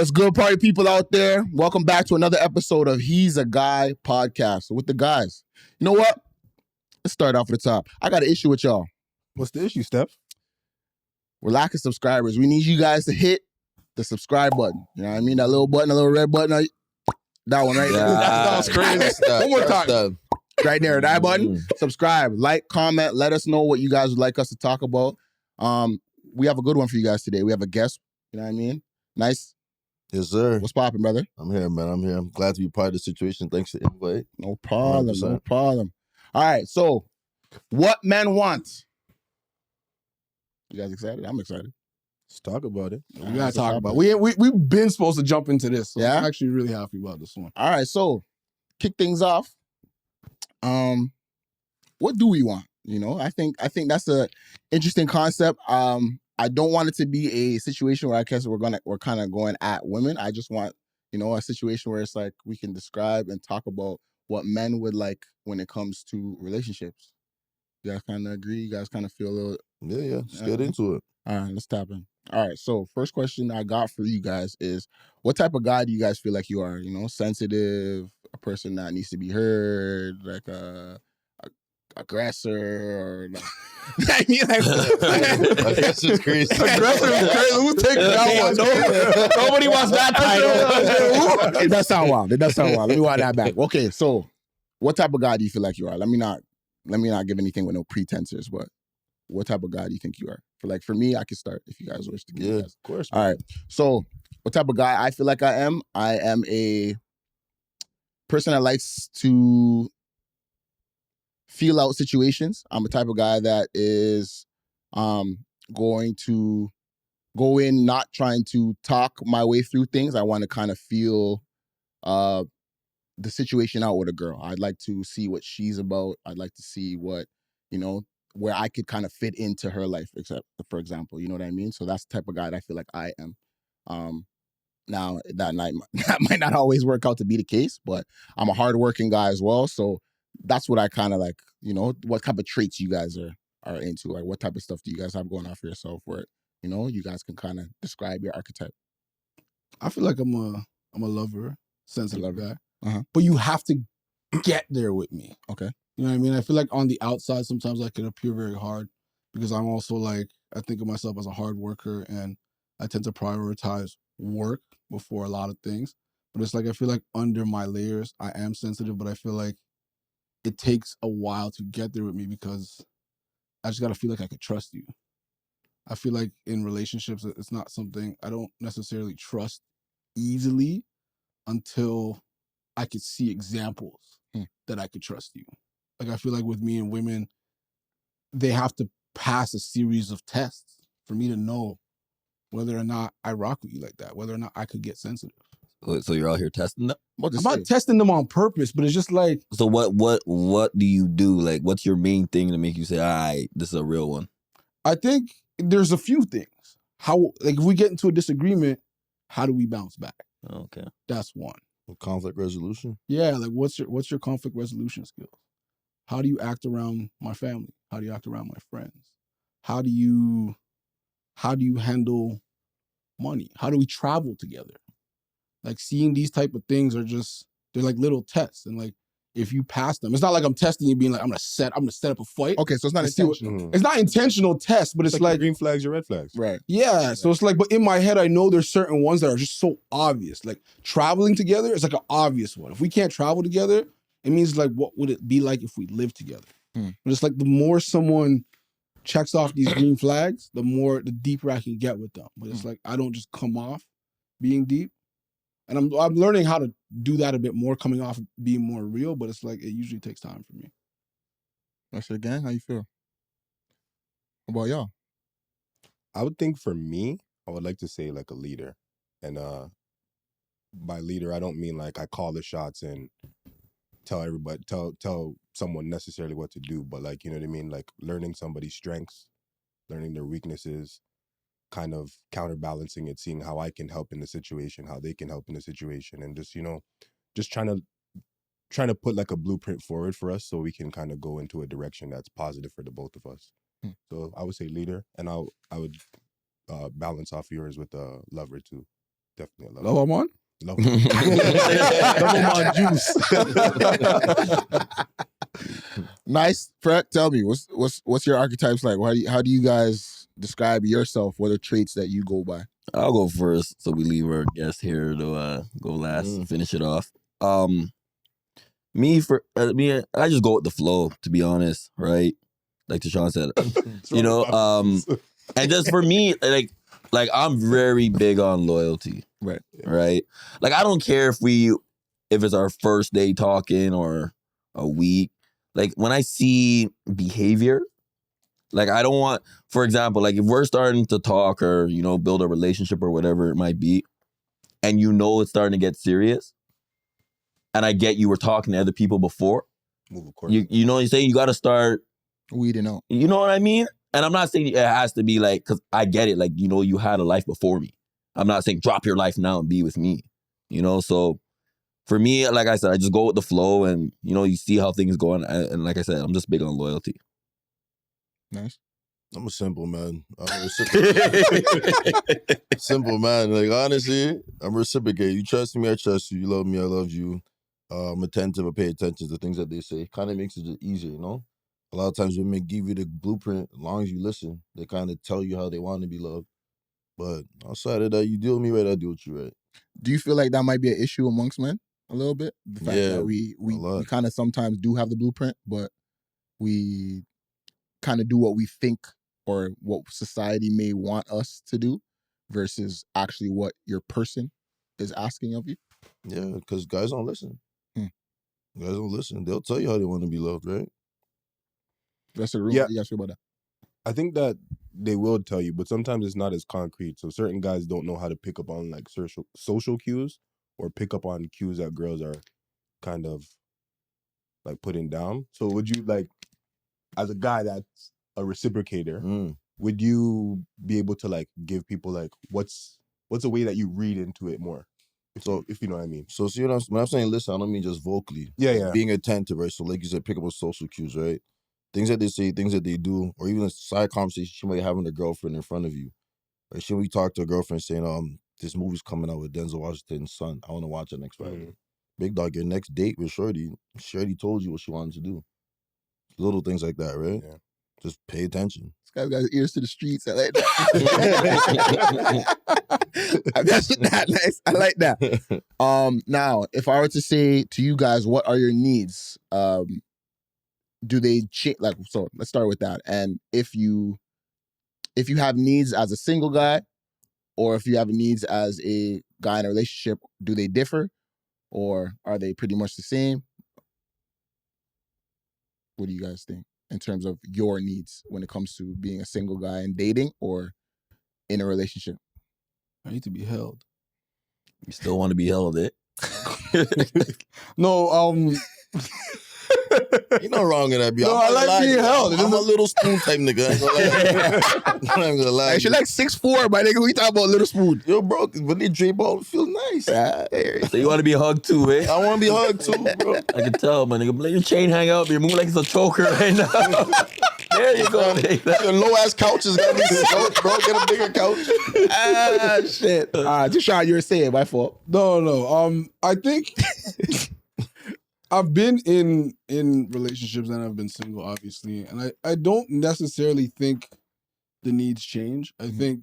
What's good, party people out there? Welcome back to another episode of He's a Guy podcast with the guys. You know what? Let's start off at the top. I got an issue with y'all. What's the issue, Stef? We're lacking subscribers. We need you guys to hit the subscribe button. You know what I mean? That little button, that little red button. That one right there. That was crazy. One more time. Right there, that button. Subscribe, like, comment. Let us know what you guys would like us to talk about. We have a good one for you guys today. We have a guest. You know what I mean? Nyce. Yes, sir. What's poppin', brother? I'm here, man. I'm here. I'm glad to be part of the situation. Thanks for the invite. No problem. 100%. No problem. All right. So, what men want? You guys excited? I'm excited. Let's talk about it. We gotta talk about it. We've been supposed to jump into this. So Yeah? I'm actually really happy about this one. All right. So, kick things off. What do we want? You know, I think that's a interesting concept. I don't want it to be a situation where I guess we're kind of going at women. I just want, you know, a situation where it's like we can describe and talk about what men would like when it comes to relationships. You guys kind of agree? You guys kind of feel a little... Yeah. Let's get into it. All right, let's tap in. All right, so first question I got for you guys is, what type of guy do you guys feel like you are? You know, sensitive, a person that needs to be heard, like a aggressor, or like, I mean, like Aggressor's crazy. Aggressive is crazy. Who's taking that one? Nobody wants that title. It does sound wild. Let me wind that back. Okay, so what type of guy do you feel like you are? Let me not give anything with no pretenses, but what type of guy do you think you are? For me, I can start if you guys wish to give. Yeah, Of course. All right. So, what type of guy I feel like I am? I am a person that likes to feel out situations. I'm a type of guy that is going to go in not trying to talk my way through things. I want to kind of feel the situation out with a girl. I'd like to see what she's about. I'd like to see what, you know, where I could kind of fit into her life, except for example, you know what I mean? So that's the type of guy that I feel like I am. Now that might not always work out to be the case, but I'm a hardworking guy as well. So that's what I kind of like, you know, what type of traits you guys are into. Like, what type of stuff do you guys have going on for yourself where, you know, you guys can kind of describe your archetype? I feel like I'm a lover, sensitive guy. Uh-huh. But you have to get there with me. Okay. You know what I mean? I feel like on the outside, sometimes I can appear very hard because I'm also like, I think of myself as a hard worker and I tend to prioritize work before a lot of things. But it's like, I feel like under my layers, I am sensitive, but I feel like it takes a while to get there with me because I just got to feel like I could trust you. I feel like in relationships, it's not something I don't necessarily trust easily until I could see examples that I could trust you. Like, I feel like with me and women, they have to pass a series of tests for me to know whether or not I rock with you like that, whether or not I could get sensitive. So you're out here testing them? I'm not testing them on purpose, but it's just like... So what do you do? Like, what's your main thing to make you say, all right, this is a real one? I think there's a few things. If we get into a disagreement, how do we bounce back? Okay. That's one. Conflict resolution. Yeah, like what's your conflict resolution skills? How do you act around my family? How do you act around my friends? How do you handle money? How do we travel together? Like, seeing these type of things they're like little tests. And like, if you pass them, it's not like I'm testing you being like, I'm gonna set up a fight. Okay, so it's not intentional. It's not intentional test, but it's like green flags, your red flags. Right. Yeah. Right. So it's like, but in my head, I know there's certain ones that are just so obvious. Like, traveling together is like an obvious one. If we can't travel together, it means like, what would it be like if we lived together? But it's like, the more someone checks off these green flags, the deeper I can get with them. But it's like, I don't just come off being deep. And I'm learning how to do that a bit more, coming off being more real, but it's like, it usually takes time for me. That's your gang? How you feel? What about y'all? I would think for me, I would like to say like a leader. And by leader, I don't mean like I call the shots and tell someone necessarily what to do, but like, you know what I mean? Like, learning somebody's strengths, learning their weaknesses, kind of counterbalancing it, seeing how I can help in the situation, how they can help in the situation, and just, you know, just trying to put like a blueprint forward for us so we can kind of go into a direction that's positive for the both of us. So I would say leader, and I would balance off yours with a lover too. Definitely a Love I'm on? Love. Nice, Fred. Tell me, what's your archetypes like? How do you guys describe yourself? What are traits that you go by? I'll go first, so we leave our guest here to go last, finish it off. Me, I just go with the flow, to be honest, right? Like Tychon said, and just for me, like I'm very big on loyalty, Right. Like I don't care if it's our first day talking or a week. Like when I see behavior, like I don't want, for example, like if we're starting to talk or build a relationship or whatever it might be, and it's starting to get serious, and I get you were talking to other people before, move accordingly. You know what I'm saying? You got to start weeding out. You know what I mean? And I'm not saying it has to be like, because I get it, like, you had a life before me. I'm not saying drop your life now and be with me, So for me, like I said, I just go with the flow and, you see how things go. And like I said, I'm just big on loyalty. Nice. I'm a simple man. Simple man. Like, honestly, I'm reciprocate. You trust me, I trust you. You love me, I love you. I'm attentive, I pay attention to things that they say. Kind of makes it just easier, A lot of times women give you the blueprint. As long as you listen, they kind of tell you how they want to be loved. But outside of that, you deal with me right, I deal with you right. Do you feel like that might be an issue amongst men a little bit? The fact that we kind of sometimes do have the blueprint, but we kind of do what we think or what society may want us to do versus actually what your person is asking of you? Yeah, because guys don't listen. Guys don't listen. They'll tell you how they want to be loved, right? That's a room. Yeah. You guys feel about that? I think that they will tell you, but sometimes it's not as concrete. So certain guys don't know how to pick up on like social cues or pick up on cues that girls are kind of like putting down. So would you like, as a guy that's a reciprocator, would you be able to like give people like what's a way that you read into it more? If you know what I mean. So see when I'm saying listen, I don't mean just vocally. Yeah. Being attentive, right? So like you said, pick up on social cues, right? Things that they say, things that they do, or even a side conversation she might have with a girlfriend in front of you. Like she we talk to a girlfriend saying, this movie's coming out with Denzel Washington's son. I want to watch it next Friday. Big dog, your next date with Shorty told you what she wanted to do. Little things like that, right? Yeah. Just pay attention. This guy's got his ears to the streets. I like that. That's not nice. I like that. Now, if I were to say to you guys, what are your needs? Do they change? Like, so let's start with that. And if you have needs as a single guy, or if you have needs as a guy in a relationship, do they differ, or are they pretty much the same? What do you guys think in terms of your needs when it comes to being a single guy and dating or in a relationship? I need to be held. You still want to be held, eh? No, Ain't no wrong in that, No, I like being held. I'm a little spoon type nigga. I ain't gonna lie. Hey, she like 6'4", my nigga. We talking about little spoon. Yo, bro, when they drape out, it feels nice. So you want to be hugged too, eh? I want to be hugged too, bro. I can tell, my nigga. Let your chain hang out. You're moving like it's a choker right now. There you go. Your low ass couches got me couch, bro. Get a bigger couch. Shit. Tychon, you were saying, my fault. No. I think I've been in relationships and I've been single, obviously, and I don't necessarily think the needs change. I think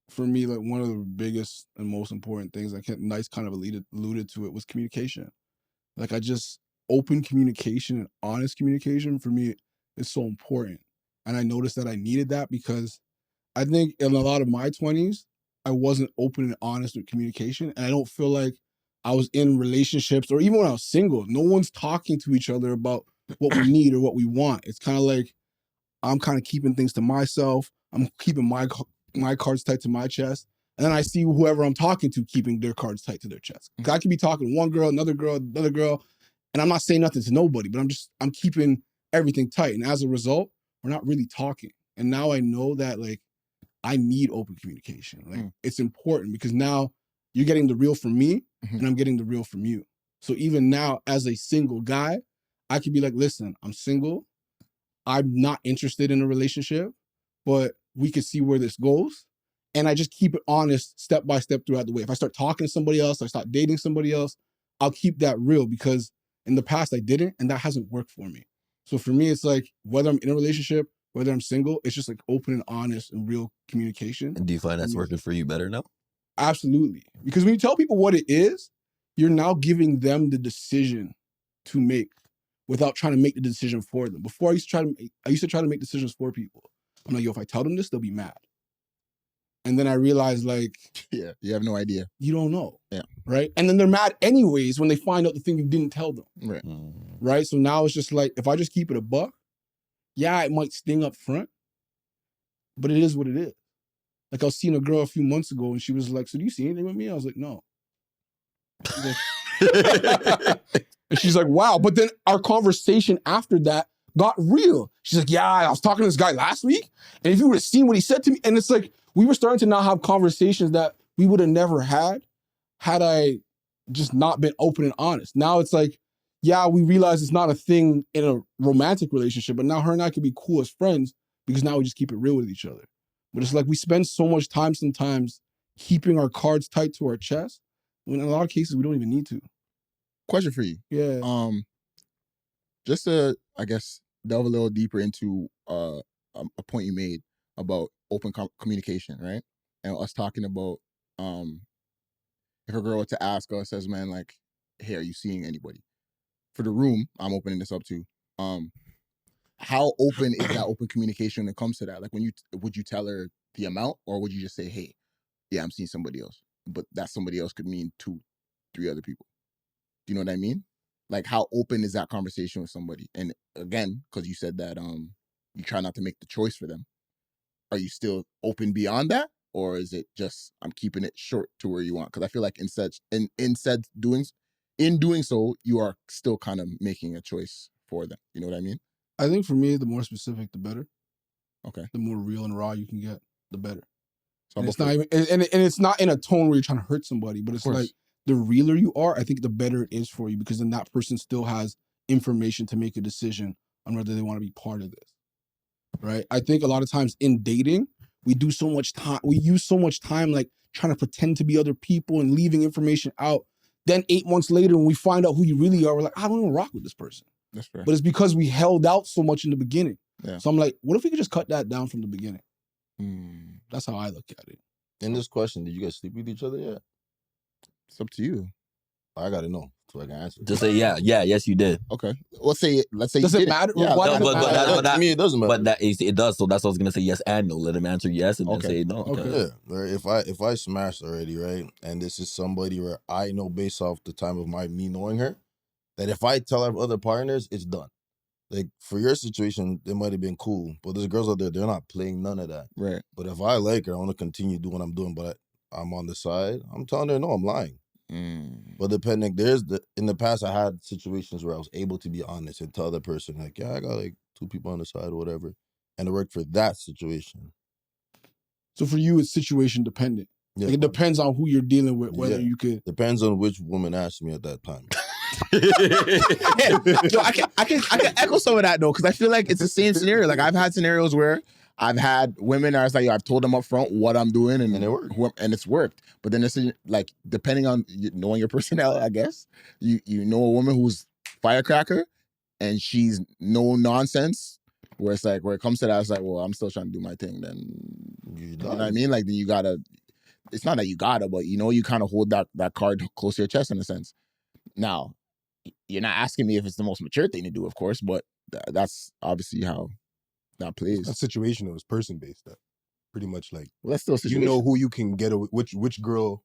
for me, like one of the biggest and most important things, Nyce kind of alluded to it, was communication. Like open communication and honest communication for me is so important. And I noticed that I needed that because I think in a lot of my 20s, I wasn't open and honest with communication. And I don't feel like I was in relationships or even when I was single, no one's talking to each other about what we need or what we want. It's kind of like I'm kind of keeping things to myself. I'm keeping my cards tight to my chest. And then I see whoever I'm talking to keeping their cards tight to their chest. I could be talking to one girl, another girl, and I'm not saying nothing to nobody, but I'm keeping everything tight. And as a result, we're not really talking. And now I know that like I need open communication. Like it's important because now you're getting the real from me and I'm getting the real from you. So even now as a single guy, I could be like, listen, I'm single. I'm not interested in a relationship, but we could see where this goes. and I just keep it honest step by step throughout the way. If I start talking to somebody else, I start dating somebody else, I'll keep that real because in the past I didn't, and that hasn't worked for me. So for me, it's like whether I'm in a relationship, whether I'm single, it's just like open and honest and real communication. And do you find that's working for you better now? Absolutely. Because when you tell people what it is, you're now giving them the decision to make without trying to make the decision for them. Before I used to try to make decisions for people. I'm like, yo, if I tell them this, they'll be mad. And then I realized, like, Yeah, you have no idea. you don't know. Yeah. Right? And then they're mad anyways when they find out the thing you didn't tell them. Right. Right? So now it's just like, if I just keep it a buck, yeah, it might sting up front, but it is what it is. Like I was seeing a girl a few months ago and she was like, so do you see anything with me? I was like, no. And she's like, wow. But then our conversation after that got real. She's like, yeah, I was talking to this guy last week. And if you would have seen what he said to me, and it's like, we were starting to now have conversations that we would have never had I just not been open and honest. Now it's like, yeah, we realize it's not a thing in a romantic relationship, but now her and I can be cool as friends because now we just keep it real with each other. But it's like we spend so much time sometimes keeping our cards tight to our chest when in a lot of cases we don't even need to. Question for you. Yeah. Just to, I guess, delve a little deeper into a point you made about open communication, right? And us talking about if a girl were to ask us as men, like, hey, are you seeing anybody? For the room, I'm opening this up to. How open is that open communication when it comes to that? Like, would you tell her the amount, or would you just say, hey, yeah, I'm seeing somebody else, but that somebody else could mean 2-3 other people? Do you know what I mean? Like, how open is that conversation with somebody? And again, because you said that you try not to make the choice for them, are you still open beyond that, or is it just I'm keeping it short to where you want? Because I feel like in doing so, you are still kind of making a choice for them. You know what I mean? I think for me, the more specific, the better. Okay. The more real and raw you can get, the better. So And it's not even, and it's not in a tone where you're trying to hurt somebody, but it's like the realer you are, I think the better it is for you because then that person still has information to make a decision on whether they want to be part of this. Right? I think a lot of times in dating, we use so much time like trying to pretend to be other people and leaving information out. Then 8 months later, when we find out who you really are, we're like, I don't even rock with this person. That's fair. But it's because we held out so much in the beginning. Yeah. So I'm like, what if we could just cut that down from the beginning? That's how I look at it. In this question, did you guys sleep with each other yet? It's up to you. I gotta know so I can answer. Just say yes, you did. Okay. Let's say Does it matter? Yeah, Why No, does it but matter? that- I mean, it doesn't matter. But it does. So that's what I was gonna say. Yes and no. Let him answer yes and then Okay. say no. Okay. Yeah, right. If I smashed already, right, and this is somebody where I know based off the time of me knowing her, that if I tell our other partners, it's done. Like for your situation, it might have been cool, but there's girls out there, they're not playing none of that. Right. But if I like her, I want to continue doing what I'm doing, but I'm on the side, I'm telling her no, I'm lying. But depending, in the past I had situations where I was able to be honest and tell the person like, yeah, I got like 2 people on the side or whatever, and it worked for that situation. So for you, it's situation dependent. Yeah, Like it depends on who you're dealing with, whether you could. Depends on which woman asked me at that time. Yo, I can echo some of that though, because I feel like it's the same scenario. Like I've had scenarios where I've had women that are like, I've told them up front what I'm doing, and it worked. And it's worked. But then it's like depending on knowing your personality, I guess you know a woman who's firecracker, and she's no nonsense. Where it's like where it comes to that, it's like, well, I'm still trying to do my thing. Then you know what I mean? Like then you gotta. It's not that you gotta, but you kind of hold that card close to your chest in a sense. Now, you're not asking me if it's the most mature thing to do, of course, but that's obviously how that plays. That's situational. It's person based. That pretty much like That's still you know who you can get away, which girl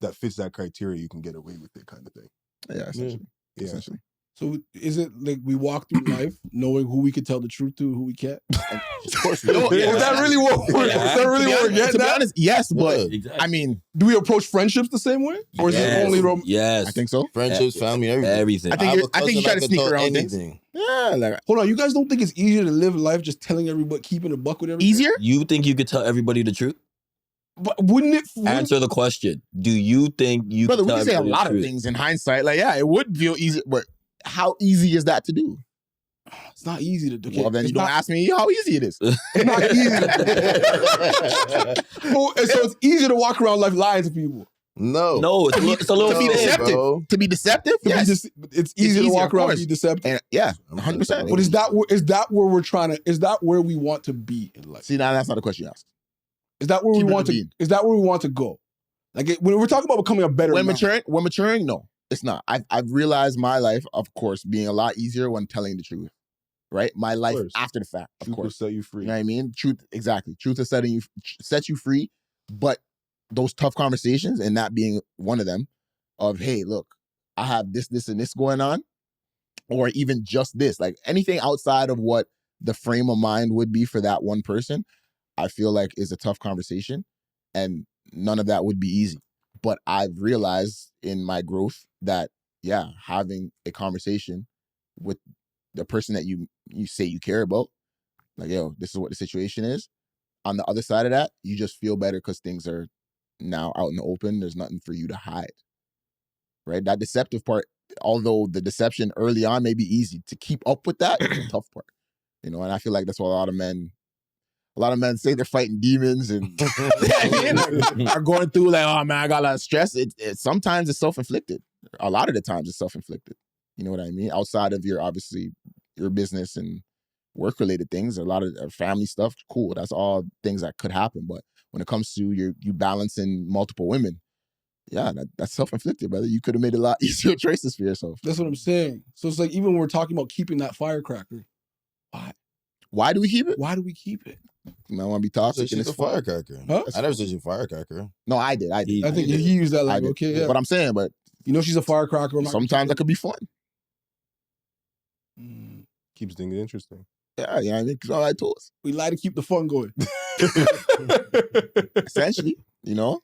that fits that criteria you can get away with it kind of thing. Yeah, essentially. Yeah. Essentially. So is it like we walk through life knowing who we could tell the truth to and who we can't? Of course. Is that really what we're getting To be at? honest, yes, but Exactly. I mean, Do we approach friendships the same way? Or is it only yes. I think so. Friendships, family, everything. I think you try to sneak around anything. Yeah, like Hold on, you guys don't think it's easier to live life just telling everybody, keeping a buck with everybody? easier? You think you could tell everybody the truth? But wouldn't it? Answer the question. Do you think you Brother, could we tell can say a everybody the lot of truth? things in hindsight. Like, yeah, it would feel easy, but how easy is that to do? It's not easy to do. Well, then It's you don't not- ask me how easy it is. It's not easy to do. So it's easier to walk around life lying to people. No. No, it's a little To be No, deceptive. bro. To be deceptive? To be Yes. it's easier to easier, walk of around course. and be deceptive. And yeah, 100%. But is that where we're trying to? Is that where we want to be in life? See, now that's not a question you asked. Is that where Keep we it want to? being. Is that where we want to go? Like when we're talking about becoming a better When man, maturing, no, it's not. I've realized my life, of course, being a lot easier when telling the truth. Right? My life course. after the fact, of Truth will course. set you free. You know what I mean? Truth, exactly. Truth is sets you free, but those tough conversations, and that being one of them, of hey, look, I have this, and this going on, or even just this, like anything outside of what the frame of mind would be for that one person, I feel like is a tough conversation, and none of that would be easy. But I've realized in my growth that yeah, having a conversation with the person that you say you care about, like, yo, this is what the situation is. On the other side of that, you just feel better because things are now out in the open. There's nothing for you to hide, right? That deceptive part, although the deception early on may be easy, to keep up with that is the tough part, you know. And I feel like that's what a lot of men say they're fighting demons and are going through like, oh man, I got a lot of stress. Sometimes it's self-inflicted. A lot of the times it's self-inflicted. You know what I mean? Outside of your business and work-related things, a lot of family stuff, cool. That's all things that could happen. But when it comes to you balancing multiple women, yeah, that's self-inflicted, brother. You could have made a lot easier choices for yourself. that's what I'm saying. So it's like even when we're talking about keeping that firecracker, Why do we keep it? why do we keep it? I want to be So toxic. she's And a it's fun. firecracker. Huh? I never said she's a firecracker. No, I did. I think did. he used that I like, did. okay, yeah. But I'm saying, but You know she's a firecracker. I'm not gonna sometimes that keep could be fun. it. Keeps things interesting. Yeah, you know what I mean? 'Cause all I told us. We like to keep the fun going. Essentially, you know?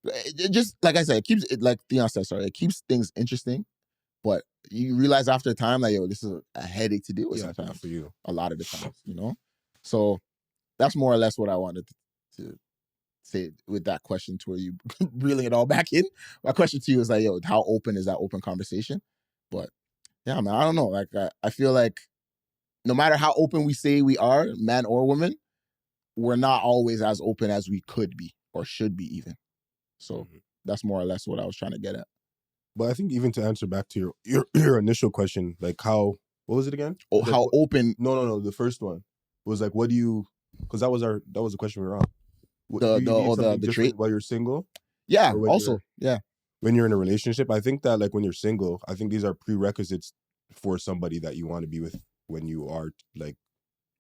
It just, like I said, it keeps, like Theon said, sorry, it keeps things interesting, but you realize after a time, like, yo, this is a headache to deal with Yeah, it's not sometimes. for you. A lot of the times, you know? So that's more or less what I wanted to say with that question, to where you reeling it all back in. My question to you is like, yo, how open is that open conversation? But yeah, man, I don't know. Like, I feel like no matter how open we say we are, man or woman, we're not always as open as we could be or should be even. So that's more or less what I was trying to get at. But I think even to answer back to your initial question, like what was it again? Oh, Like, how open No. The first one was like, what do you? Because that was the question we were on. The- Do you the- need oh, the- something the different trait? while you're single. Yeah, Or when also, yeah. When you're in a relationship, I think that like when you're single, I think these are prerequisites for somebody that you want to be with when you are like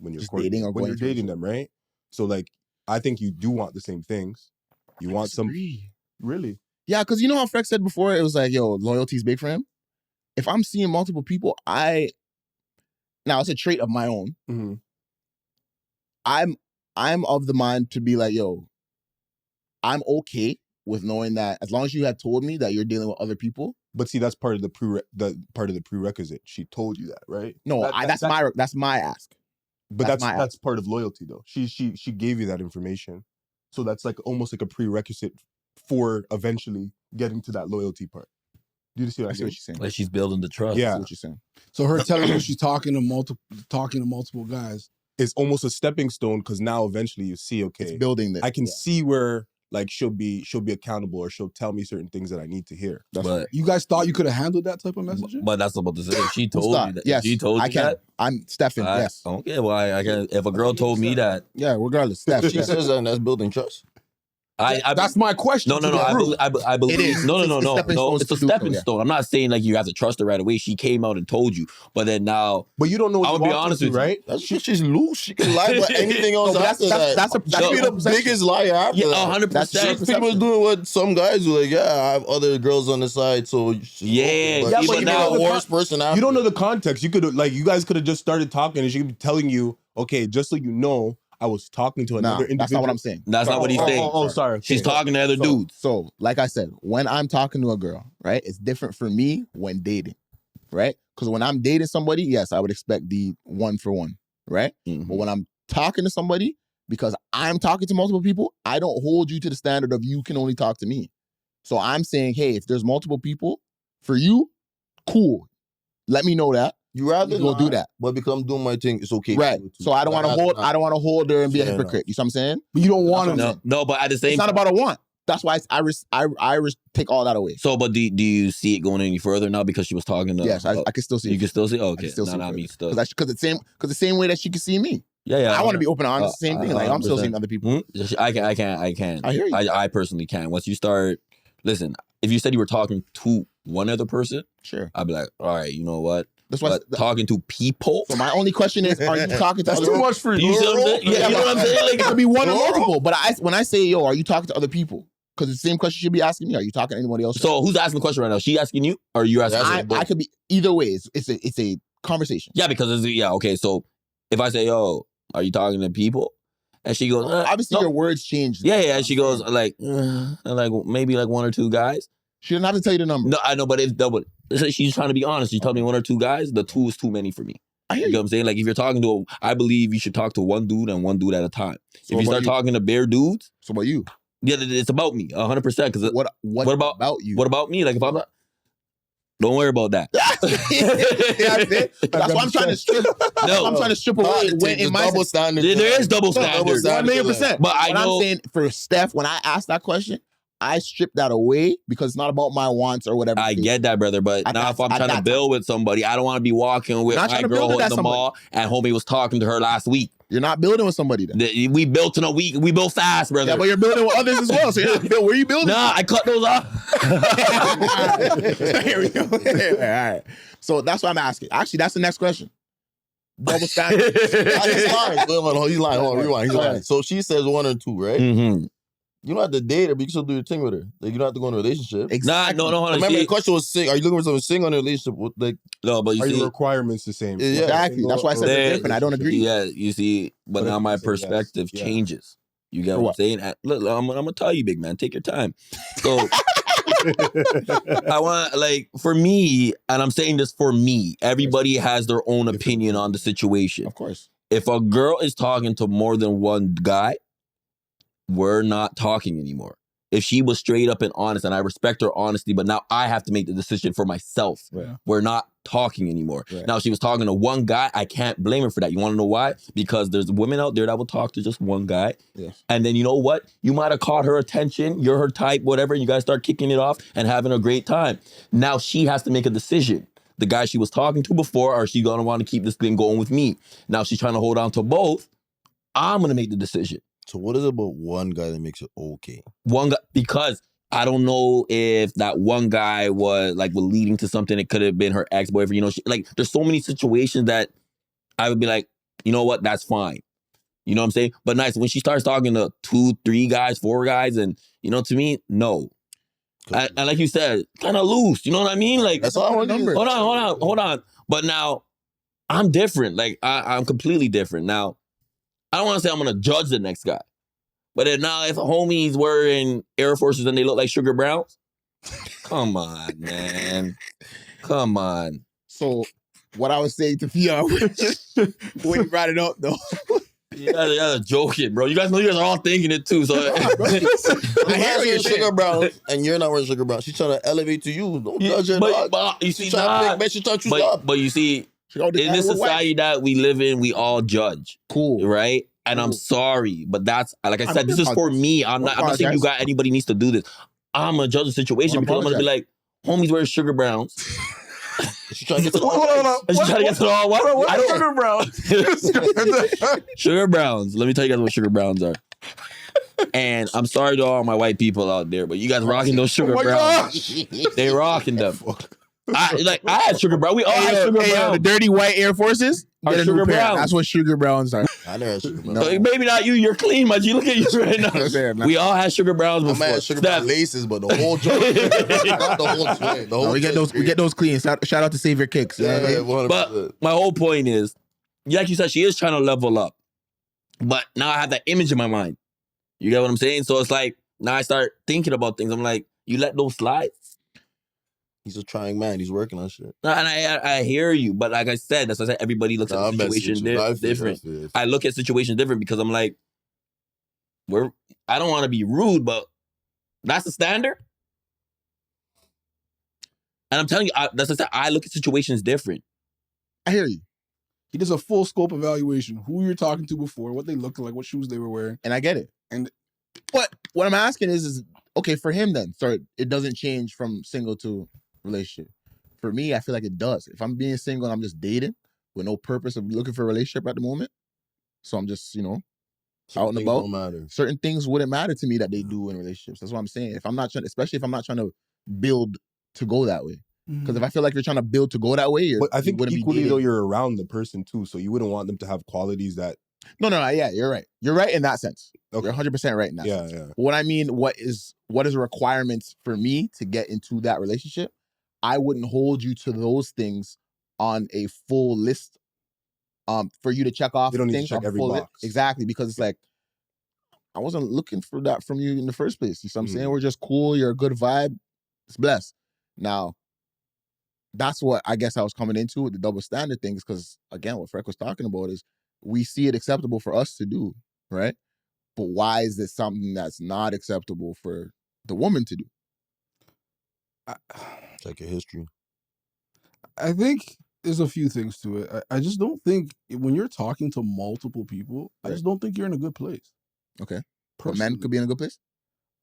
when you're Just courting dating or them, when going you're into a dating them, right? So like I think you do want the same things. You want some really. Yeah, because you know how Freck said before, it was like, yo, loyalty's big for him. If I'm seeing multiple people, now it's a trait of my own. Mm-hmm. I'm of the mind to be like, yo, I'm okay with knowing that as long as you have told me that you're dealing with other people. But see, that's part of the prerequisite. She told you that, right? No, that's my ask. But that's my ask. that's part of loyalty, though. She gave you that information, so that's like almost like a prerequisite for eventually getting to that loyalty part. Do you see what I I see mean? what you're saying. Like she's building the trust. I Yeah. see what you're saying. So her telling you she's talking to multiple guys. It's almost a stepping stone because now eventually you see, It's okay, building this. I can see where like she'll be accountable or she'll tell me certain things that I need to hear. That's But You guys thought you could have handled that type of messaging? but that's what I'm about to say. If she told Stop. you that. Yes, If she told you I can. that. I'm Stefan. Yes. Okay. Well, I can. If a girl told me that, Yeah, regardless. Steph. She yeah. says that, and that's building trust. That's my question. No. to the group. I believe. It is. No. It's a stepping stone It's a to do, stepping yeah. stone. I'm not saying like you have to trust her right away. She came out and told you, but then now But you don't know what I'm you gonna be walked honest into, with you. right? That's just she's loose. She can lie about anything else No, but after that. that's She be the biggest liar after Yeah, that. 100%. That's She perception. was doing what some guys do. Like, yeah, I have other girls on the side, so Yeah, but yeah, she but be now- the worst person after. You don't know the context. You could like you guys could have just started talking and she could be telling you, okay, just so you know, I was talking to Nah, another individual. that's not what I'm saying. That's not what he's saying. Sorry. She's Okay. talking to other dudes. So, like I said, when I'm talking to a girl, right, it's different for me when dating, right? Because when I'm dating somebody, yes, I would expect the 1-for-1, right? Mhm. But when I'm talking to somebody, because I'm talking to multiple people, I don't hold you to the standard of you can only talk to me. So I'm saying, hey, if there's multiple people for you, cool. Let me know that. You rather go do not, that. but because I'm doing my thing, it's okay. Right. So I don't want to hold. I don't want to hold her and be a Fair hypocrite. enough. You see what I'm saying? But you don't want That's to. No, but at the same It's not time, about a want. That's why I take all that away. So, but do you see it going any further now because she was talking to? Yes, I can still see. You can still see. Oh, I okay, can still see I mean, still. because the same way that she can see me. Yeah. I want to be open and honest. The same thing. Like I'm still 100%. seeing other people. I can. I hear you. I personally can. Once you start, listen. If you said you were talking to one other person, Sure. I'd be like, all right, you know what? That's why. But talking to people. So my only question is, are you talking to That's other too much for you. You see what I'm saying? Yeah, you know what I'm saying? Like, It could be one or multiple. But when I say, yo, are you talking to other people? Because the same question you should be asking me. Are you talking to anybody else? so who's asking the question right now? She asking you, or you asking? I could be either way. It's a conversation. Yeah, because okay. So if I say, yo, are you talking to people? And she goes, Obviously, no. your words change. Yeah. And she goes like maybe like one or two guys. She didn't have to tell you the number. No, I know, but it's double. She's trying to be honest. She told me one or two guys. The two is too many for me. I hear You know you. what I'm saying? Like if you're talking to, I believe you should talk to one dude and one dude at a time. So If you start talking to bare dudes, So about you? yeah, it's about me, 100%. Because What about you? What about me? Like if I'm not, don't worry about that. That's why I'm trying to strip. No, I'm trying to strip away when in my double standard. there is double standard. 1,000,000%. But I know. I'm saying for Steph, when I asked that question, I stripped that away because it's not about my wants or whatever. I get that, brother, but now if I'm trying to build with somebody, I don't want to be walking with Not my trying to girl build with at that the mall and homie was talking to her last week. You're not building with somebody then. We built in a week. We built fast, brother. Yeah, but you're building with others as well. So you're not where are you building? Nah, I cut those off. Here we go. All right. So that's what I'm asking. Actually, that's the next question. Double standard. He's lying. Hold on, he's lying. Hold on, rewind. He's Go lying. ahead. So she says one or two, right? Mm-hmm. You don't have to date her, but you can still do your thing with her. Like you don't have to go in a relationship. Exactly. Nah, no, hold on. Remember, the See, question was: Are you looking for someone single in a relationship? Like, no, but you Are see, your requirements the same? Yeah, Exactly. That's why I said There- it's different. I don't agree. yeah, you see, but But now if my you say yes, perspective yeah. changes. You get For what I'm what? saying? Look, I'm gonna tell you, big man. Take your time. So I want, like, for me, and I'm saying this for me. Everybody has their own opinion on the situation. Of course. If a girl is talking to more than one guy, we're not talking anymore. If she was straight up and honest, and I respect her honesty, but now I have to make the decision for myself. Right. We're not talking anymore. Right. Now, if she was talking to one guy, I can't blame her for that. You want to know why? Because there's women out there that will talk to just one guy. Yes. And then you know what? You might have caught her attention. You're her type, whatever. And you guys start kicking it off and having a great time. Now she has to make a decision. The guy she was talking to before, or is she going to want to keep this thing going with me? Now she's trying to hold on to both. I'm going to make the decision. so what is it about one guy that makes it okay? One guy, because I don't know if that one guy was leading to something. It could have been her ex-boyfriend. You know, there's so many situations that I would be like, you know what, that's fine. You know what I'm saying? But Nyce, when she starts talking to 2, 3 guys, 4 guys, and you know, to me, no. And like you said, kind of loose. You know what I mean? Like, That's all I want to number. do. hold on. But now I'm different. Like I'm completely different. Now, I don't want to say I'm gonna judge the next guy. But if a homie's wearing Air Forces and they look like Sugar Browns, come on, man. Come on. So what I was saying to Theon when you brought it up though. You guys are joking, bro. You guys know you guys are all thinking it too. So I hear what you're Sugar saying. Brown, and you're not wearing Sugar Brown. She's trying to elevate to you. Don't judge her, dog. but you see, She's trying to make, man, she's trying to choose up. but you see, She go, in this society that we live in, we all judge, cool. right? And I'm Cool. sorry, but that's, like I I said, don't this is for apologize. me. I'm not saying you got anybody needs to do this. I'm gonna judge the situation Don't because I'm gonna be like, homies wearing Sugar Browns. She's trying to get to the Hold on. She's trying to get to the all what? I don't Sugar Brown. Sugar Browns. Let me tell you guys what Sugar Browns are. And I'm sorry to all my white people out there, but you guys rocking those Sugar Oh my Browns. They rocking them. I had Sugar Brown. We all had Sugar the Browns. dirty white Air Forces. Are Get a new Sugar pair. Browns. That's what Sugar Browns are. I never had Sugar Brown. No. Maybe not you. You're clean, but you look at you right now. We all had Sugar Browns I before. might have Sugar Brown Steph, laces, but the whole joint. Not the whole joint. The whole We get joint. those clean. Shout out to Save Your Kicks. You know what I Yeah, mean? 100%. But my whole point is, like you said, she is trying to level up. But now I have that image in my mind. You get what I'm saying? So it's like, now I start thinking about things. I'm like, you let those slide? He's a trying man. He's working on shit. No, and I hear you, but like I said, that's what I said. Everybody looks Nah, at I'm the messing situation with you. I feel you, different. I feel you. I look at situations different because I'm like, I don't want to be rude, but that's the standard. And I'm telling you, that's what I said. I look at situations different. I hear you. He does a full scope evaluation. Who you're talking to before, what they look like, what shoes they were wearing. And I get it. But what I'm asking is okay, for him then, so it doesn't change from single to relationship. For me, I feel like it does. If I'm being single and I'm just dating with no purpose of looking for a relationship at the moment, so I'm just, out and about, Don't matter. certain things wouldn't matter to me that they do in relationships. That's what I'm saying. If I'm not trying, especially if I'm not trying to build to go that way. Because if I feel like you're trying to build to go that way, But I think wouldn't be equally dating. though, you're around the person too, so you wouldn't want them to have qualities that. No, yeah, you're right. You're right in that sense. Okay. You're 100% right in that sense. Yeah. But what I mean, what is a requirement for me to get into that relationship? I wouldn't hold you to those things on a full list. For you to check off. You don't need to things check on every full box. Exactly, because it's like I wasn't looking for that from you in the first place. You see what I'm saying? We're just cool. You're a good vibe. It's blessed. Now, that's what I guess I was coming into with the double standard things, because again, what Freck was talking about is we see it acceptable for us to do, right? But why is this something that's not acceptable for the woman to do? Check your history. I think there's a few things to it. I just don't think when you're talking to multiple people, I just don't think you're in a good place. Okay. But men could be in a good place?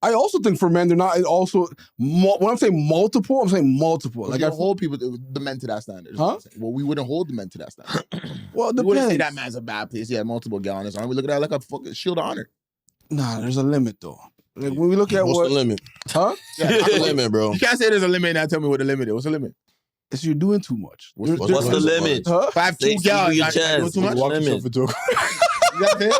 I also think for men, they're not also, when I'm saying multiple, I'm saying multiple. Like, Like I I hold the men to that standard. Huh? Well, we wouldn't hold the men to that standard. Well, it We wouldn't say depends. that man's a bad place. He had multiple gal on his arm. We look at that like a fucking shield of honor. Nah, there's a limit though. Like when we look at What's what, the limit? huh? Yeah, What's the limit, bro? You can't say there's a limit and now tell me what the limit is. What's the limit? It's you're doing too much. What's the limit? Huh? If I have two Say gals, sleep with your I doing chest. too much? Walk yourself into a You know what I'm saying?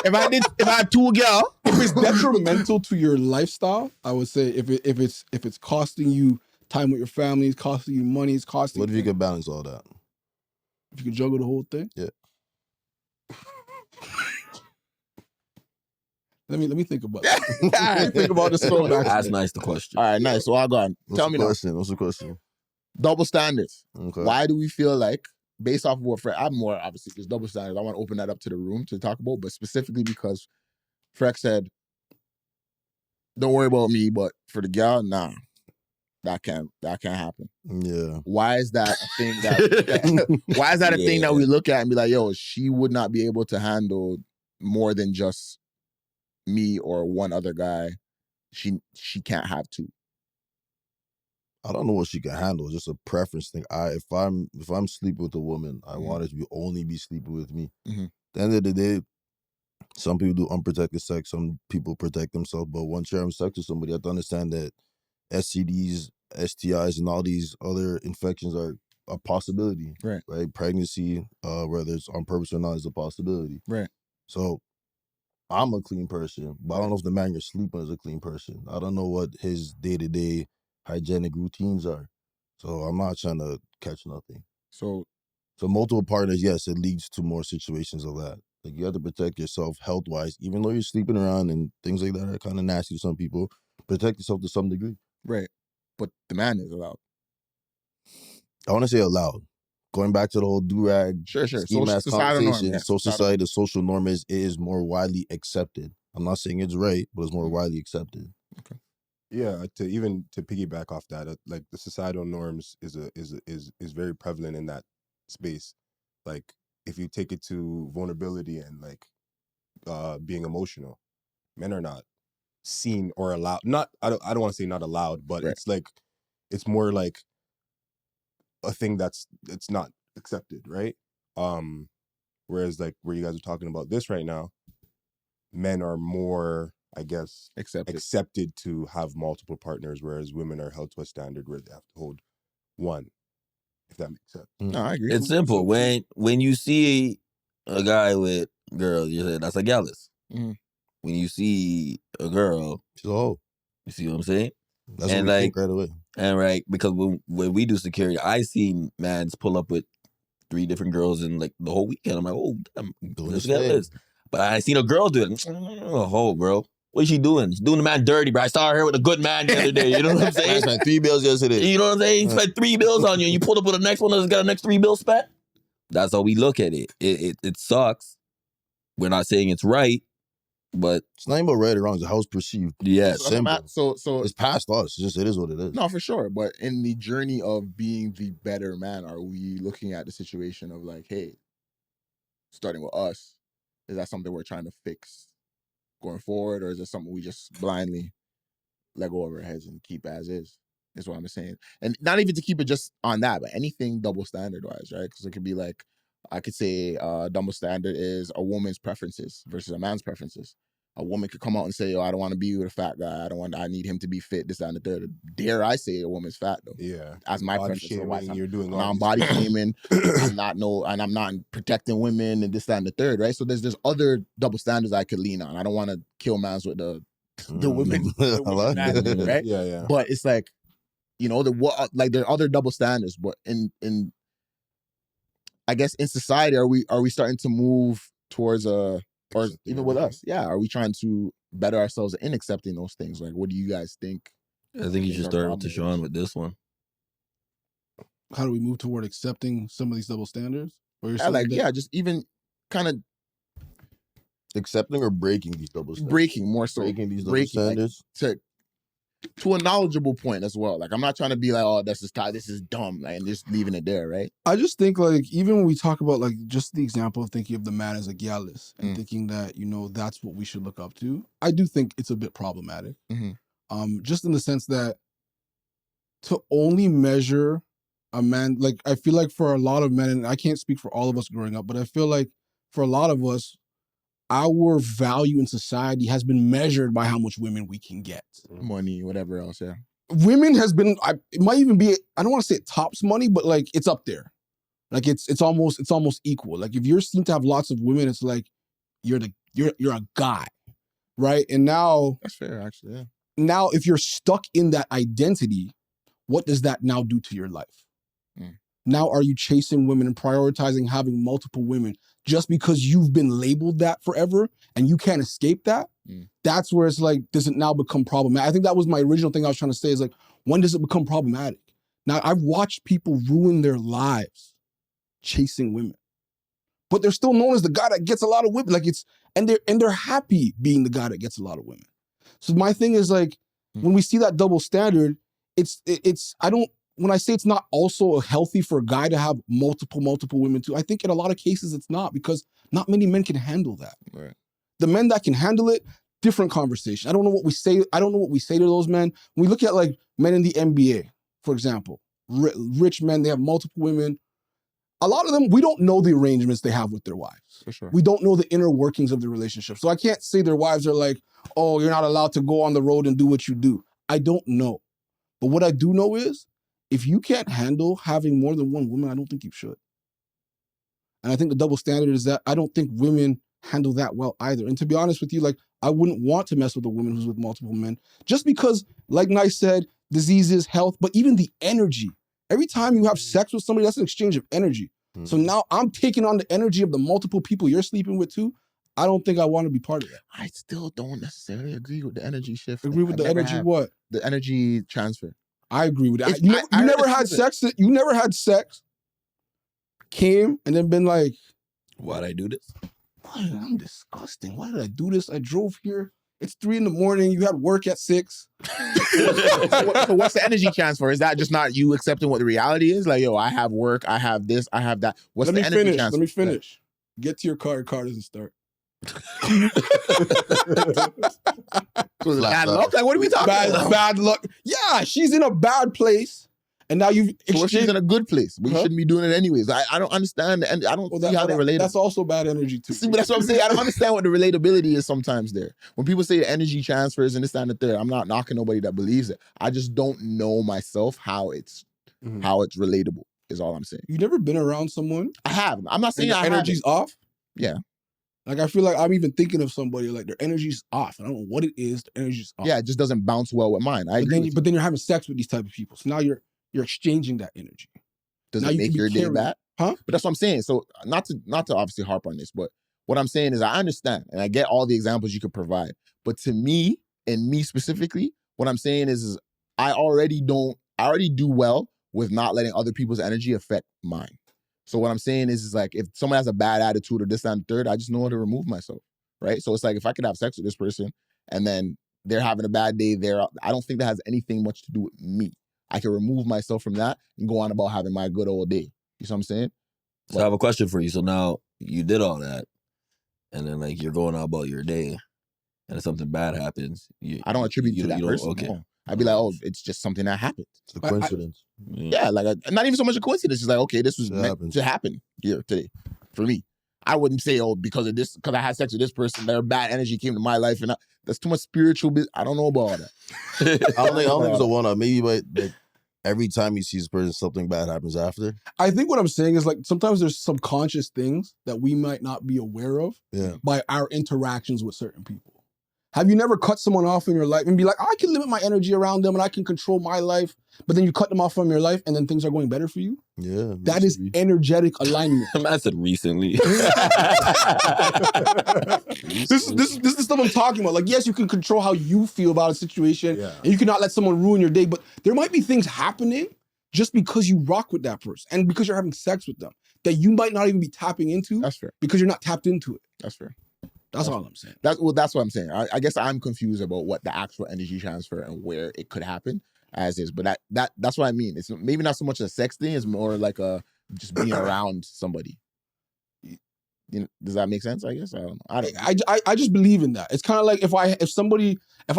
If I had two gal, If it's detrimental to your lifestyle, I would say if it's costing you time with your family, it's costing you money, it's costing. What if you could balance all that? If you could juggle the whole thing? Yeah. Let me think about it. Let me think about this. So Ask Nyce the question. All right, nice. So I'll go on. What's Tell the me now. question? What's the question? Double standards. Okay. Why do we feel like, based off of what Freck, I'm more obviously just double standards. I want to open that up to the room to talk about, but specifically because Freck said, "Don't worry about me," but for the gal, nah, that can't happen. Yeah. Why is that a thing that? Why is that a thing that we look at and be like, "Yo, she would not be able to handle more than just me or one other guy. She can't have two." I don't know what she can handle. It's just a preference thing. If I'm sleeping with a woman, I want her to only be sleeping with me. Mhm. At the end of the day, some people do unprotected sex. Some people protect themselves. But once you're having sex with somebody, you have to understand that STDs, STIs, and all these other infections are a possibility. Right. Pregnancy, whether it's on purpose or not, is a possibility. Right. So I'm a clean person, but I don't know if the man you're sleeping is a clean person. I don't know what his day-to-day hygienic routines are. So I'm not trying to catch nothing. So multiple partners, yes, it leads to more situations of that. Like, you have to protect yourself health-wise, even though you're sleeping around and things like that are kind of nasty to some people. Protect yourself to some degree. right, but the man is allowed. I want to say allowed. Going back to the whole do-rag, Sure. scheme ass Societal norm, conversation, yeah. society, the social norm is more widely accepted. I'm not saying it's right, but it's more widely accepted. Okay. Yeah, to piggyback off that, like the societal norms is very prevalent in that space. Like if you take it to vulnerability and like being emotional, men are not seen or allowed. Not I don't want to say not allowed, but Right. it's like it's more like a thing it's not accepted, right? Whereas like where you guys are talking about this right now, men are more, I guess, accepted to have multiple partners, whereas women are held to a standard where they have to hold one, if that makes sense. No, I agree. It's simple. When you see a guy with girls, you say that's a gallus. Mhm. When you see a girl, she's a hoe. You see what I'm saying? That's and what we like think right away. And right, because when we do security, I see mans pull up with 3 different girls in like the whole weekend. I'm like, oh, damn, let's get this. But I seen a girl do it. Oh, bro. What is she doing? She's doing the man dirty, bro. I saw her with a good man the other day. You know what I'm saying? I spent 3 bills yesterday. You know what I'm saying? He spent 3 bills on you, and you pulled up with the next one that's got a next 3 bills spent. That's how we look at it. It sucks. We're not saying it's right, But It's not even about right or wrong. It's how it's perceived. yes, So that's what I'm at. So It's past us. It's just, it is what it is. no, for sure. But in the journey of being the better man, are we looking at the situation of like, hey, starting with us, is that something we're trying to fix going forward, or is it something we just blindly let go of our heads and keep as is what I'm saying. And not even to keep it just on that, but anything double standard wise, right? Because it could be like, I could say double standard is a woman's preferences versus a man's preferences. A woman could come out and say, "Oh, I don't want to be with a fat guy. I need him to be fit, this, that, and the third." Dare I say a woman's fat though? Yeah. As my Body preference. Otherwise, shaming, you're doing I'm all not these body things. shaming. I'm not protecting women and this, that, and the third, right? So there's other double standards I could lean on. I don't want to kill mans with the women, I like man it. thing, right? Yeah, yeah. But it's like, you know, there are other double standards, but in I guess in society, are we starting to move towards or even with us, yeah, are we trying to better ourselves in accepting those things? Like, what do you guys think? I think you should our start with problem is? Tychon with this one. How do we move toward accepting some of these double standards? Or you're Yeah, saying like, that- yeah, just even kind of Accepting or breaking these double standards? breaking more so. Breaking these double Breaking, standards? like, to a knowledgeable point as well. Like, I'm not trying to be like, oh, this is dumb, like, and just leaving it there, right? I just think like even when we talk about like just the example of thinking of the man as a gallus and thinking that, you know, that's what we should look up to, I do think it's a bit problematic. Mhm. Just in the sense that to only measure a man, like I feel like for a lot of men, and I can't speak for all of us growing up, but I feel like for a lot of us, our value in society has been measured by how much women we can get. Money, whatever else, yeah. Women has been, it might even be, I don't want to say it tops money, but like it's up there. Like it's almost equal. Like if you're seen to have lots of women, it's like you're a guy, right? And now That's fair, actually, yeah. now if you're stuck in that identity, what does that now do to your life? Now are you chasing women and prioritizing having multiple women just because you've been labeled that forever and you can't escape that? That's where it's like, does it now become problematic? I think that was my original thing I was trying to say is like, when does it become problematic? Now I've watched people ruin their lives chasing women, but they're still known as the guy that gets a lot of women. Like and they're happy being the guy that gets a lot of women. So my thing is like, when we see that double standard, when I say it's not also healthy for a guy to have multiple women too, I think in a lot of cases it's not, because not many men can handle that. Right. The men that can handle it, different conversation. I don't know what we say. I don't know what we say to those men. When we look at like men in the NBA, for example, rich men, they have multiple women. A lot of them, we don't know the arrangements they have with their wives. For sure. We don't know the inner workings of the relationship. So I can't say their wives are like, oh, you're not allowed to go on the road and do what you do. I don't know. But what I do know is, if you can't handle having more than one woman, I don't think you should. And I think the double standard is that I don't think women handle that well either. And to be honest with you, like, I wouldn't want to mess with a woman who's with multiple men, just because, like Nyce said, diseases, health, but even the energy. Every time you have sex with somebody, that's an exchange of energy. So now I'm taking on the energy of the multiple people you're sleeping with too. I don't think I want to be part of that. I still don't necessarily agree with the energy shift. Agree with the energy what? The energy transfer. I agree with that. It's- You I never had understand sex. You never had sex. Came and then been like, Why'd I do this? I'm disgusting. Why did I do this? I drove here. It's 3 a.m. You had work at 6. So what's the energy transfer? Is that just not you accepting what the reality is? Like, yo, I have work, I have this, I have that. What's Let the me energy finish. transfer? Let me finish. Get to your car. Your car doesn't start. So is it bad luck? Like, what are we talking about? Bad luck. Yeah, she's in a bad place, and now you've So what if she's in a good place? We Huh? shouldn't be doing it anyways. I don't understand, and I don't see how they relate. That's also bad energy too. See, but that's what I'm saying. I don't understand what the relatability is sometimes there. When people say the energy transfers and this, that, and the third, I'm not knocking nobody that believes it. I just don't know myself how it's relatable, is all I'm saying. You've never been around someone? I have. I'm not saying And I their energy's haven't. off? Yeah. Like, I feel like I'm even thinking of somebody, like, their energy's off. I don't know what it is. Their energy's off. Yeah, it just doesn't bounce well with mine. I agree. But then you're having sex with these type of people. So now you're exchanging that energy. Does now it you make can be your day carried. bad? Huh? But that's what I'm saying. So not to obviously harp on this, but what I'm saying is I understand and I get all the examples you could provide. But to me, and me specifically, what I'm saying is I already do well with not letting other people's energy affect mine. So what I'm saying is like, if someone has a bad attitude or this, that, and third, I just know how to remove myself. right? So it's like if I could have sex with this person and then they're having a bad day, I don't think that has anything much to do with me. I can remove myself from that and go on about having my good old day. You see what I'm saying? So I have a question for you. So now you did all that, and then like you're going out about your day, and if something bad happens, I don't attribute to that person. Okay. No. I'd be like, oh, it's just something that happened. It's a coincidence. Yeah, like not even so much a coincidence. It's like, okay, this was meant to happen here today for me. I wouldn't say, oh, because of this, because I had sex with this person, their bad energy came to my life, and that's too much spiritual. I don't know about all that. I don't think it's a one-off. Maybe like every time you see this person, something bad happens after. I think what I'm saying is like sometimes there's subconscious things that we might not be aware of by our interactions with certain people. Have you never cut someone off in your life and be like, I can limit my energy around them and I can control my life, but then you cut them off from your life and then things are going better for you? Yeah. That is energetic alignment. I said recently. This is the stuff I'm talking about. Like, yes, you can control how you feel about a situation and you cannot let someone ruin your day, but there might be things happening just because you rock with that person and because you're having sex with them that you might not even be tapping into. That's fair. Because you're not tapped into it. That's fair. That's all I'm saying. That's what I'm saying. I guess I'm confused about what the actual energy transfer and where it could happen as is. But that's what I mean. It's maybe not so much a sex thing. It's more like a just being around somebody. You know, does that make sense? I guess I don't know. I just believe in that. It's kind of like if I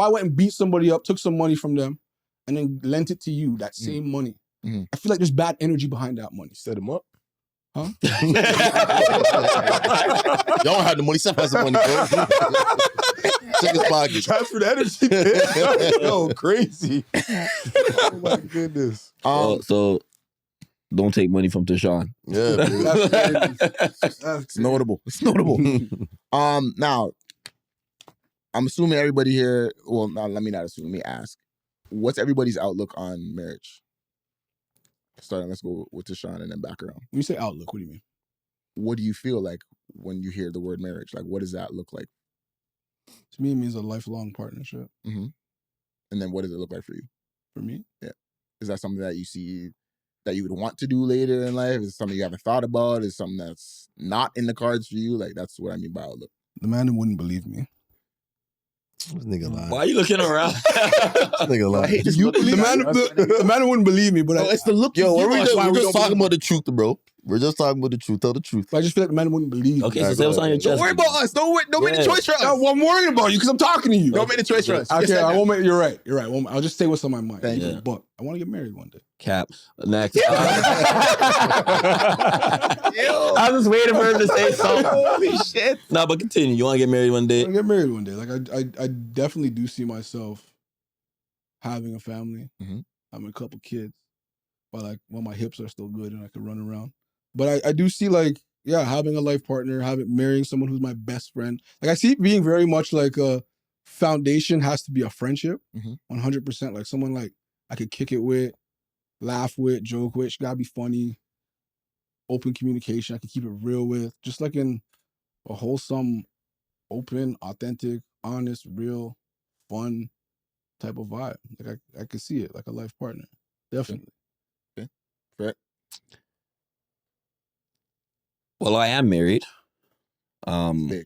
went and beat somebody up, took some money from them, and then lent it to you, that same money. Mm-hmm. I feel like there's bad energy behind that money. Set them up. Huh? Y'all don't have the money. Stef has the money, bro. Check his pocket. Transfer the energy. Yo, crazy. Oh my goodness. So don't take money from Tychon. Yeah, it's notable. It's notable. Now, I'm assuming everybody here. Well, no, let me not assume. Let me ask. What's everybody's outlook on marriage? Let's go with Tychon and then back around. When you say outlook, what do you mean? What do you feel like when you hear the word marriage? Like, what does that look like? To me, it means a lifelong partnership. Mm-hmm. And then what does it look like for you? For me? Yeah. Is that something that you see that you would want to do later in life? Is it something you haven't thought about? Is it something that's not in the cards for you? Like, that's what I mean by outlook. The man who wouldn't believe me. This nigga lying. Why are you looking around? This nigga lying. The man who wouldn't believe me, but it's the look. Yo, we're just talking believe about the truth, bro. We're just talking about the truth. Tell the truth. I just feel like the man wouldn't believe me. Okay, so say what's on your chest. Don't worry about us. Don't make the choice for us. No, I'm worried about you because I'm talking to you. Don't make the choice for us. Okay, I won't make. You're right. I'll just say what's on my mind. Thank you. But I want to get married one day. Cap. Next. I was just waiting for him to say something. Holy shit. No, but continue. You want to get married one day? I want to get married one day. Like I definitely do see myself having a family, having a couple kids, but like when my hips are still good and I can run around. But I do see like, having a life partner, marrying someone who's my best friend. Like I see it being very much like a foundation has to be a friendship, 100%. Like someone like I could kick it with, laugh with, joke with. She gotta be funny, open communication. I can keep it real with, just like in a wholesome, open, authentic, honest, real, fun type of vibe. Like I could see it like a life partner, definitely. Okay. Fair. Well, I am married. Big.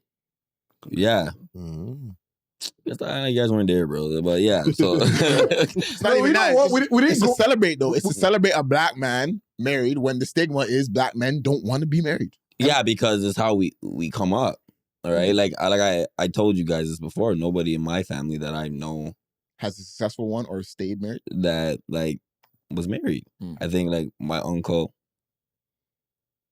Yeah. Mm-hmm. You guys weren't there, bro. But yeah, so it's not even that. It's to celebrate though. It's to celebrate a black man married when the stigma is black men don't want to be married. Yeah, because it's how we come up. All right. Like I told you guys this before. Nobody in my family that I know has a successful one or stayed married that like was married. I think like my uncle.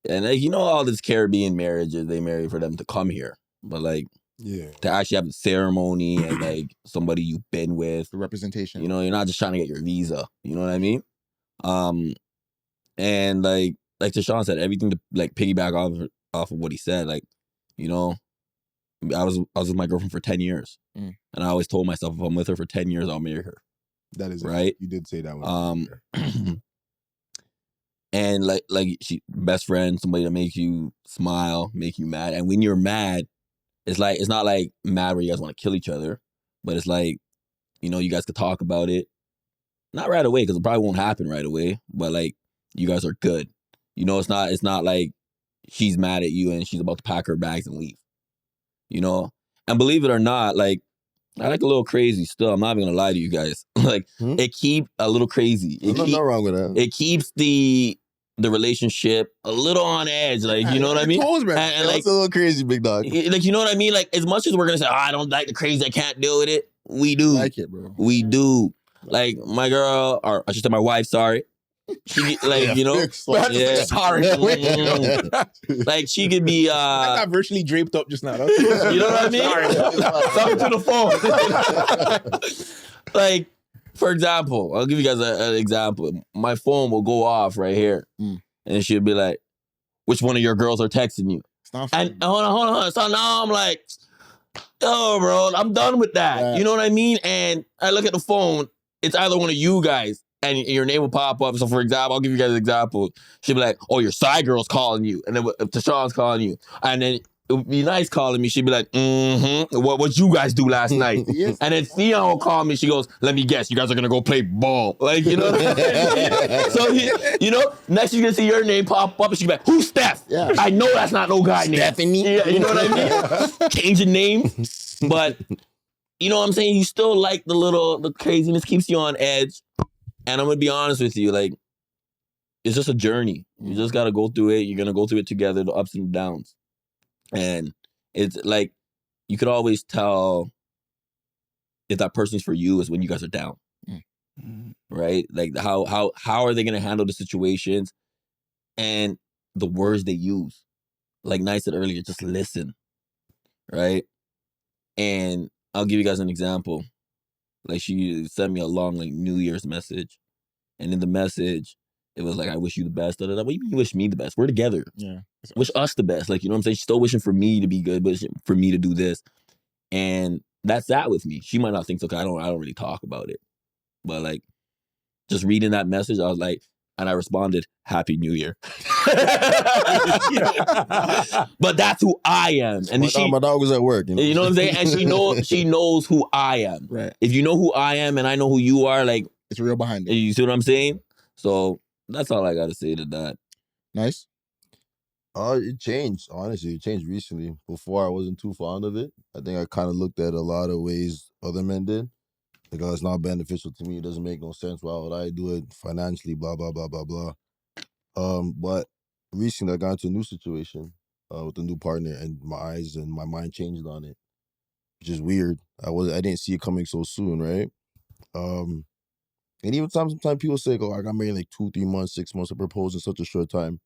And like, all this Caribbean marriages, they marry for them to come here. But like, to actually have a ceremony and like somebody you've been with. The representation. You're not just trying to get your visa. You know what I mean? And like Tychon said, everything to like piggyback off of what he said, like, I was with my girlfriend for 10 years. And I always told myself if I'm with her for 10 years, I'll marry her. That is right. You did say that one. And like she best friend, somebody to make you smile, make you mad. And when you're mad, it's not like mad where you guys want to kill each other, but it's like, you guys could talk about it. Not right away, because it probably won't happen right away, but like you guys are good. It's not like she's mad at you and she's about to pack her bags and leave. And believe it or not, like, I like a little crazy still. I'm not even gonna lie to you guys. Like, it keep a little crazy. There's nothing wrong with that. It keeps the relationship a little on edge. Like, you know what I mean? And like, that's a little crazy, big dog. Like, you know what I mean? Like, as much as we're gonna say, oh, I don't like the crazy, I can't deal with it. We do. Like it, bro. We do. Like, my girl, or I should say my wife, sorry. She, like, you know, Sorry. like, she could be I got virtually draped up just now. you know what I mean? Talking to the phone. Like, for example, I'll give you guys an example. My phone will go off right here, and she'll be like, "Which one of your girls are texting you?" It's not And hold on. So now I'm like, "Yo, bro, I'm done with that." Right. You know what I mean? And I look at the phone. It's either one of you guys, and your name will pop up. So, for example, I'll give you guys an example. She'll be like, "Oh, your side girl's calling you," and then if Tychon's calling you, and then it would be Nyce calling me. She'd be like, what you guys do last night? Yes. And then Theon will call me. She goes, "Let me guess, you guys are gonna go play ball." Like, you know what I mean? So, you know, next you're gonna see your name pop up, and she'll be like, "Who's Stef?" Yeah. I know that's not no guy name. Stephanie. Yeah, you know what I mean? Changing name. But, you know what I'm saying? You still like the craziness, keeps you on edge. And I'm gonna be honest with you, like, it's just a journey. You just gotta go through it. You're gonna go through it together, the ups and downs. And it's like, you could always tell if that person's for you is when you guys are down. Right? Like, how are they gonna handle the situations and the words they use? Like Nyce said earlier, just listen. Right? And I'll give you guys an example. Like, she sent me a long, like, New Year's message. And in the message, it was like, "I wish you the best." Da, da, da. What do you mean you wish me the best? We're together. Yeah. Wish us the best. Like, you know what I'm saying? She's still wishing for me to be good, wishing for me to do this. And that's that with me. She might not think so, because I don't really talk about it. But, like, just reading that message, I was like, and I responded, "Happy New Year." But that's who I am. And my dog was at work. you know what I'm saying? And she knows who I am. Right. If you know who I am and I know who you are, like, It's real behind it. you see what I'm saying? So that's all I got to say to that. Nice. It changed. Honestly, it changed recently. Before, I wasn't too fond of it. I think I kind of looked at a lot of ways other men did. Like, oh, it's not beneficial to me. It doesn't make no sense. Why would I do it financially? Blah blah blah blah blah. But recently I got into a new situation with a new partner, and my eyes and my mind changed on it, which is weird. I didn't see it coming so soon, right? And even sometimes people say, "Oh, I got married like 2-3 months, 6 months, I proposed in such a short time."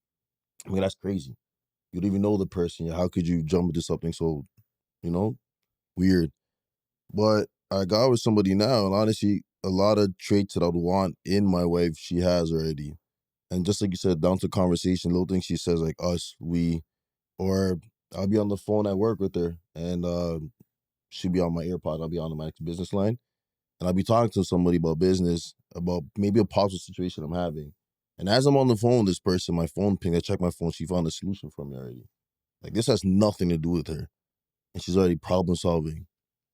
I mean, that's crazy. You don't even know the person. How could you jump into something so, weird? But I got with somebody now, and honestly, a lot of traits that I'd want in my wife, she has already. And just like you said, down to conversation, little things she says like us, we, or I'll be on the phone at work with her, and she'll be on my AirPod, I'll be on my business line, and I'll be talking to somebody about business, about maybe a possible situation I'm having. And as I'm on the phone with this person, my phone ping, I check my phone, she found a solution for me already. Like, this has nothing to do with her. And she's already problem solving,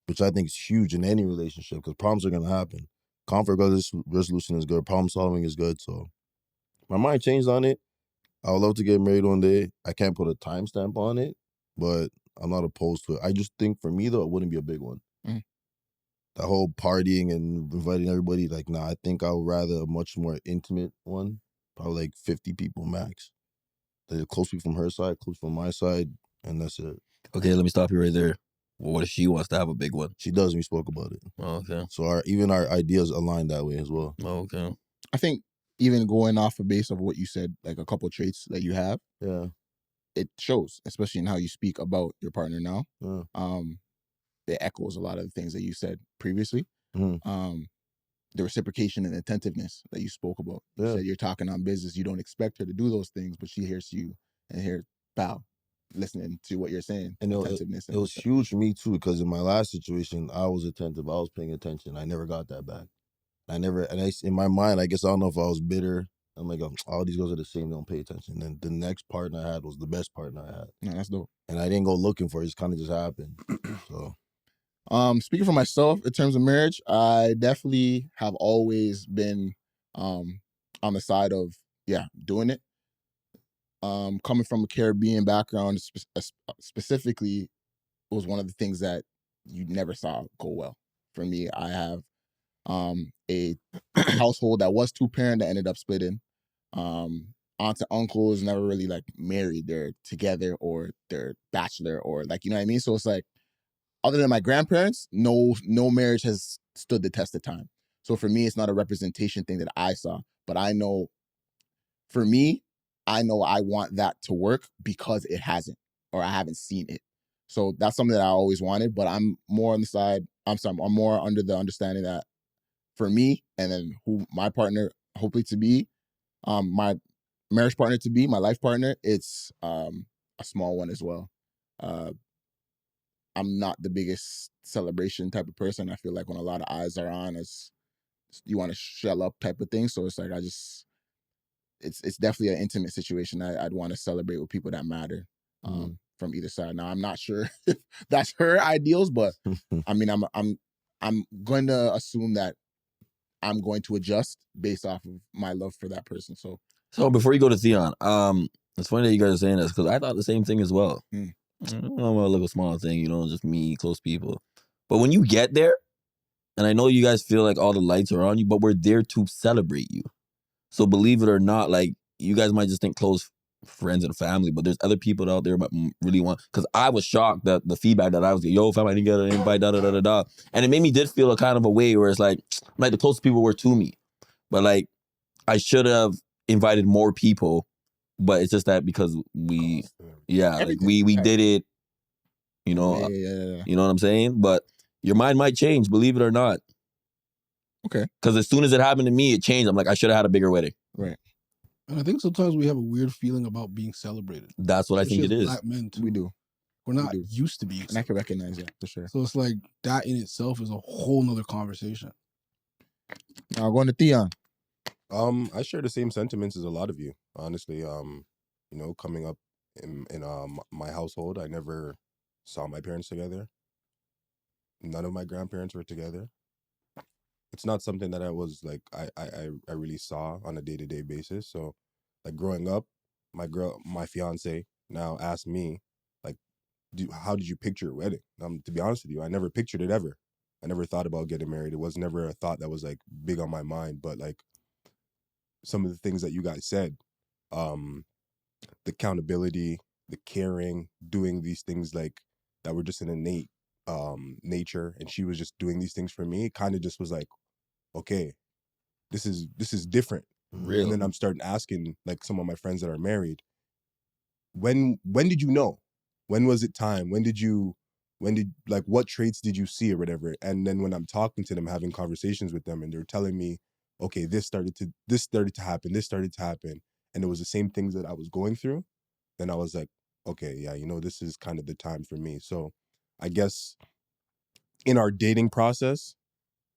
which I think is huge in any relationship, because problems are going to happen. Conflict resolution is good. Problem solving is good. So my mind changed on it. I would love to get married one day. I can't put a timestamp on it, but I'm not opposed to it. I just think for me, though, it wouldn't be a big one. That whole partying and inviting everybody, like, nah, I think I would rather a much more intimate one. Probably like 50 people max. They're close people from her side, close from my side, and that's it. Okay, let me stop you right there. Well, what if she wants to have a big one? She does, and we spoke about it. Oh, okay. So even our ideas align that way as well. Oh, okay. I think even going off the base of what you said, like a couple traits that you have, Yeah. it shows, especially in how you speak about your partner now. Yeah. It echoes a lot of the things that you said previously. Mhm. The reciprocation and attentiveness that you spoke about. You Yeah. said you're talking on business. You don't expect her to do those things, but she hears you and hears, bow, listening to what you're saying. And Attentiveness. it was huge for me too, because in my last situation, I was attentive. I was paying attention. I never got that back. In my mind, I guess, I don't know if I was bitter. I'm like, all these girls are the same. They don't pay attention. And the next partner I had was the best partner I had. Yeah, that's dope. And I didn't go looking for it. It just kind of just happened. So. Speaking for myself in terms of marriage, I definitely have always been on the side of doing it. Coming from a Caribbean background, specifically, was one of the things that you never saw go well. For me, I have a household that was 2-parent that ended up splitting. Aunts and uncles never really like married. They're together or they're bachelor or like, you know what I mean? So it's like, other than my grandparents, no marriage has stood the test of time. So for me, it's not a representation thing that I saw, but I know for me, I know I want that to work because it hasn't, or I haven't seen it. So that's something that I always wanted, but I'm more on the side, I'm more under the understanding that for me, and then who my partner hopefully to be, my marriage partner to be, my life partner, it's a small one as well. I'm not the biggest celebration type of person. I feel like when a lot of eyes are on us, you want to shell up type of thing. So it's like it's definitely an intimate situation. I'd want to celebrate with people that matter from either side. Now I'm not sure if that's her ideals, but I mean I'm going to assume that I'm going to adjust based off of my love for that person. So before you go to Theon, it's funny that you guys are saying this because I thought the same thing as well. I don't know, a little small thing, you know, just me, close people. But when you get there, and I know you guys feel like all the lights are on you, but we're there to celebrate you. So believe it or not, like you guys might just think close friends and family, but there's other people out there that really want. Because I was shocked that the feedback that I was getting, yo, fam, I didn't get an invite, da da da da da, and it made me did feel a kind of a way where it's like the closest people were to me, but like I should have invited more people, but it's just that because we, like we did it, you know, you know what I'm saying. But your mind might change, believe it or not. Okay. Because as soon as it happened to me, it changed. I'm like, I should have had a bigger wedding. Right. And I think sometimes we have a weird feeling about being celebrated. That's what I think it is. Black men too. We do. We're not used to being. And I can recognize that for sure. So it's like that in itself is a whole nother conversation. Now going to Theon. I share the same sentiments as a lot of you, honestly. You know, coming up in my household, I never saw my parents together. None of my grandparents were together. It's not something that I was like I really saw on a day-to-day basis. So like growing up, my fiance now asked me, like, how did you picture your wedding? To be honest with you, I never pictured it ever. I never thought about getting married. It was never a thought that was like big on my mind. But like some of the things that you guys said, the accountability, the caring, doing these things like that were just an innate nature, and she was just doing these things for me. It kind of just was like, okay, this is different. Real. And then I'm starting asking like some of my friends that are married, when did you know? When was it time? When did like what traits did you see or whatever? And then when I'm talking to them, having conversations with them, and they're telling me, okay, this started to happen, and it was the same things that I was going through, then I was like, okay, yeah, you know, this is kind of the time for me. So I guess in our dating process,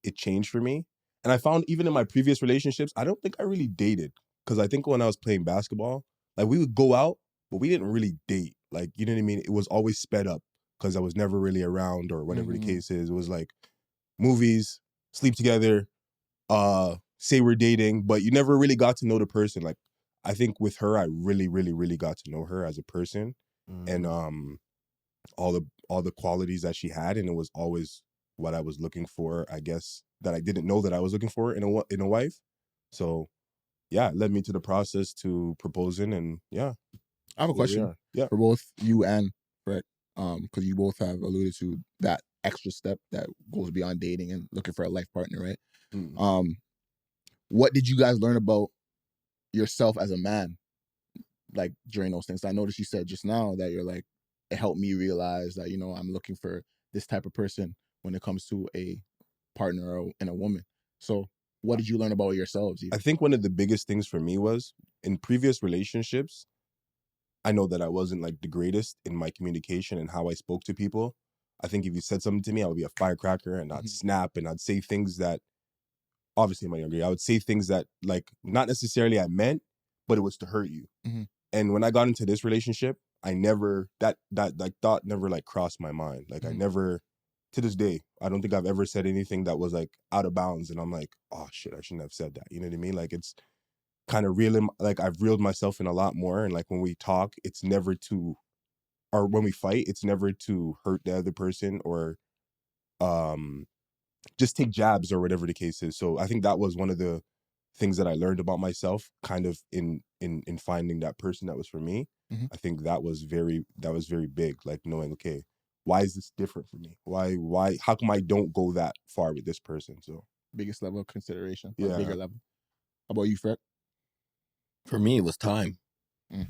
it changed for me. And I found even in my previous relationships, I don't think I really dated. Because I think when I was playing basketball, like we would go out, but we didn't really date. Like, you know what I mean? It was always sped up because I was never really around or whatever the case is. It was like movies, sleep together, say we're dating, but you never really got to know the person. Like, I think with her, I really, really, really got to know her as a person, and all the qualities that she had, and it was always what I was looking for, I guess, that I didn't know that I was looking for in a wife. So yeah, it led me to the process to proposing, and yeah. I have a question for both you and Brett, because you both have alluded to that extra step that goes beyond dating and looking for a life partner, right? What did you guys learn about yourself as a man, like during those things? I noticed you said just now that you're like, it helped me realize that, you know, I'm looking for this type of person when it comes to a partner and a woman. So what did you learn about yourselves? I think one of the biggest things for me was in previous relationships, I know that I wasn't like the greatest in my communication and how I spoke to people. I think if you said something to me, I would be a firecracker and I'd snap and I'd say things that, obviously in my younger, I would say things that like not necessarily I meant, but it was to hurt you. And when I got into this relationship, I never, that like thought never like crossed my mind. Like I never, to this day, I don't think I've ever said anything that was like out of bounds. And I'm like, oh shit, I shouldn't have said that. You know what I mean? Like it's kind of reeling, like I've reeled myself in a lot more. And like when we talk, it's never to, or when we fight, it's never to hurt the other person or just take jabs or whatever the case is. So I think that was one of the things that I learned about myself, kind of in finding that person that was for me. Mhm. I think that was very big, like knowing, okay, why is this different for me? Why how come I don't go that far with this person? So Biggest level of consideration. Yeah. Bigger level. How about you, Fred? For me, it was time. Mm.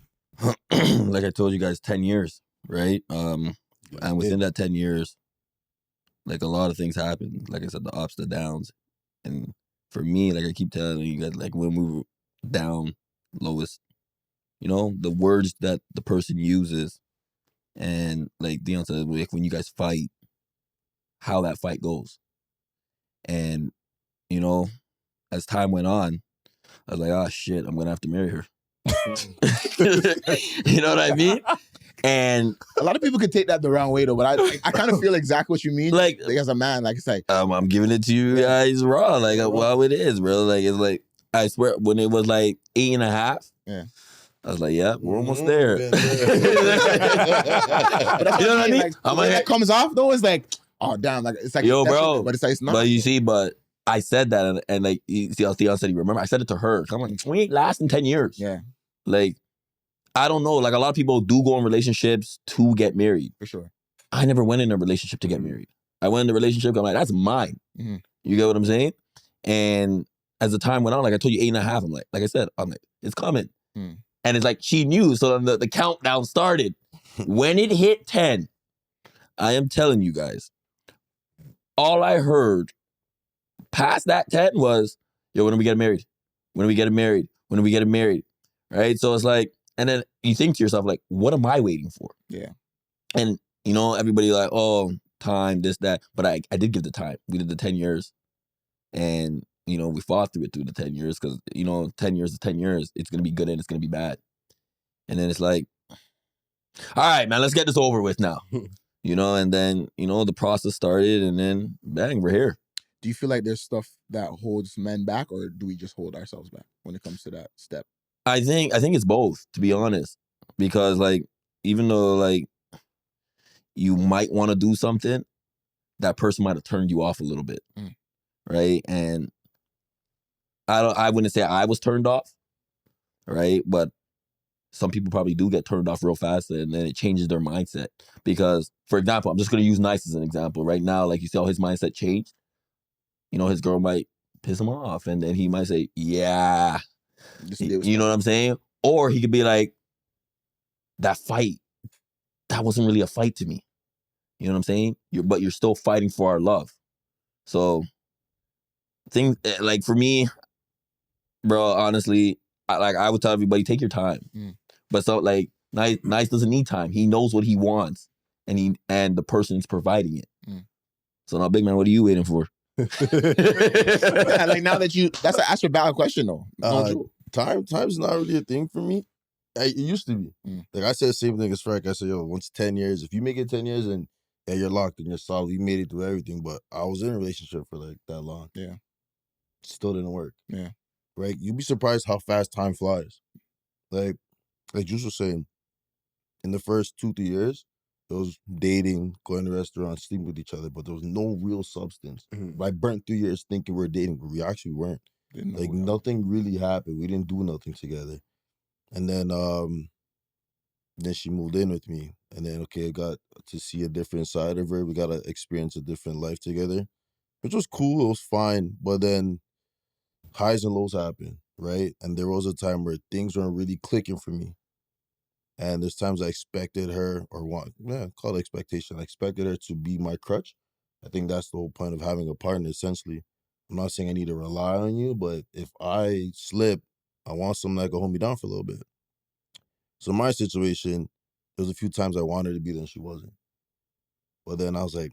Like I told you guys, 10 years, right? And within that 10 years, like a lot of things happened. Like I said, the ups, the downs. And for me, like I keep telling you guys, like when we were down, lowest, you know, the words that the person uses, and like Theon said, like when you guys fight, how that fight goes. And, you know, as time went on, I was like, oh shit, I'm gonna have to marry her. You know what I mean? And A lot of people could take that the wrong way though, but I kind of feel exactly what you mean. like As a man, like it's like I'm giving it to you guys raw, like well it is, bro. Like it's like I swear when it was like 8.5, yeah. I was like, yeah, we're almost there. But that's You know what I mean? Like, the way that comes off though is like, oh damn, like it's like yo, that's bro. it, but it's like it's not. But you see, but I said that, and like you see how Theon said he remember. I said it to her. I'm like, we ain't lasting 10 years. Yeah, Like, I don't know. Like a lot of people do go in relationships to get married. for sure. I never went in a relationship to get married. I went in a relationship. I'm like, that's mine. Mhm. You get what I'm saying? And as the time went on, like I told you, 8.5. I'm like I said, I'm like, it's coming. Mm. And it's like she knew. So then the countdown started. When it hit 10, I am telling you guys, all I heard past that 10 was, yo, when are we getting married? When are we getting married? When are we getting married? Right? So it's like, and then you think to yourself, like, what am I waiting for? Yeah. And, you know, everybody like, oh, time, this, that. But I did give the time. We did the 10 years. And, you know, we fought through the 10 years because, you know, 10 years is 10 years. It's going to be good and it's going to be bad. And then it's like, all right, man, let's get this over with now. You know, and then, you know, the process started and then bang, we're here. Do you feel like there's stuff that holds men back, or do we just hold ourselves back when it comes to that step? I think it's both, to be honest. Because like, even though like you might want to do something, that person might have turned you off a little bit. Mm. Right? And I wouldn't say I was turned off, right? But some people probably do get turned off real fast and then it changes their mindset. Because, for example, I'm just gonna use Nyce as an example. Right now, like you see how his mindset changed. You know, his girl might piss him off and then he might say, yeah. You know what I'm saying? Or he could be like, that fight, that wasn't really a fight to me. You know what I'm saying? But you're still fighting for our love. So, things like for me, bro, honestly, I would tell everybody, take your time. Mm. But so like, Nyce doesn't need time. He knows what he wants, and the person's providing it. Mm. So now, big man, what are you waiting for? Yeah, like now that that's a valid question though. Time's not really a thing for me. It used to be. Mm. Like I said the same thing as Frank. I said, yo, once 10 years, if you make it 10 years and you're locked and you're solid, you made it through everything. But I was in a relationship for like that long. Yeah. Still didn't work. Yeah. Right? You'd be surprised how fast time flies. Like Juice was saying, in the first 2-3 years, it was dating, going to restaurants, sleeping with each other, but there was no real substance. Mhm. I burnt 3 years thinking we were dating, but we actually weren't. Like nothing really happened. We didn't do nothing together. And then she moved in with me. And then I got to see a different side of her. We got to experience a different life together, which was cool. It was fine. But then highs and lows happened, right? And there was a time where things weren't really clicking for me. And there's times I expected her call it expectation. I expected her to be my crutch. I think that's the whole point of having a partner, essentially. I'm not saying I need to rely on you, but if I slip, I want someone that can hold me down for a little bit. So in my situation, there was a few times I wanted to be there and she wasn't. But then I was like,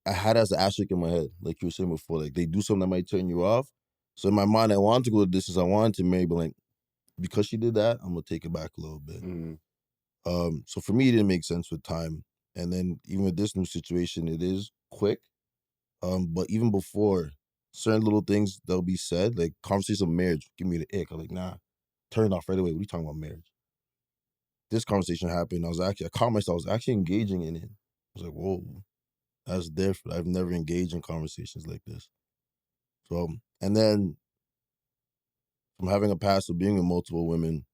I had as an asterisk in my head, like you were saying before, like they do something that might turn you off. So in my mind, I wanted to go the distance. I wanted to marry, but like, because she did that, I'm going to take it back a little bit. Mm. So for me, it didn't make sense with time. And then even with this new situation, it is quick. But even before, certain little things that'll be said, like conversations of marriage, give me the ick. I'm like, nah, turn it off right away. What are you talking about marriage? This conversation happened. I caught myself, I was actually engaging in it. I was like, whoa. That's different. I've never engaged in conversations like this. So, and then from having a past of being with multiple women,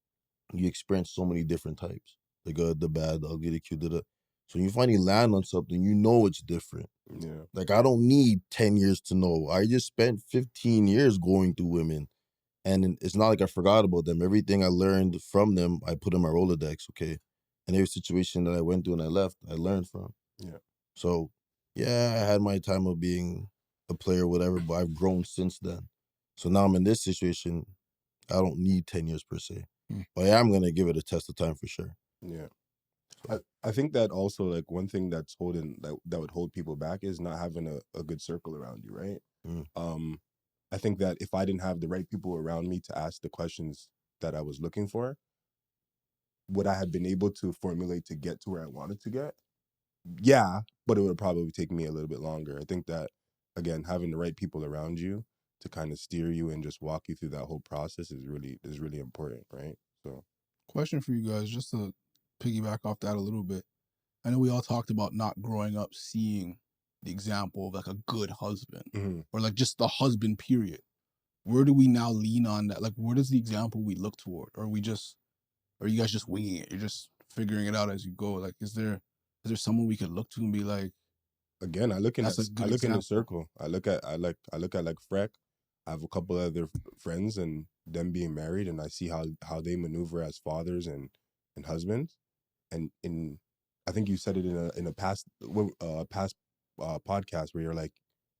you experience so many different types. The good, the bad, the ugly, the cute, the. So when you finally land on something, you know it's different. Yeah. Like, I don't need 10 years to know. I just spent 15 years going through women. And it's not like I forgot about them. Everything I learned from them, I put in my Rolodex, okay? And every situation that I went through and I left, I learned from. Yeah. So, yeah, I had my time of being a player, whatever, but I've grown since then. So now I'm in this situation. I don't need 10 years per se. But I am going to give it a test of time for sure. Yeah. I think that also, like, one thing that's holding that would hold people back is not having a good circle around you, right? I think that if I didn't have the right people around me to ask the questions that I was looking for, would I have been able to formulate to get to where I wanted to get? Yeah, but it would probably take me a little bit longer. I think that, again, having the right people around you to kind of steer you and just walk you through that whole process is really important, right? So, Question for you guys, just to piggyback off that a little bit. I know we all talked about not growing up seeing the example of like a good husband or like just the husband period. Where do we now lean on that? Like, what is the example we look toward? Or are you guys just winging it? You're just figuring it out as you go. Like, is there someone we could look to and be like, again, I look in That's a good in the example. circle. I look at like Freck. I have a couple other friends and them being married, and I see how they maneuver as fathers and husbands. And I think you said it in a past podcast where you're like,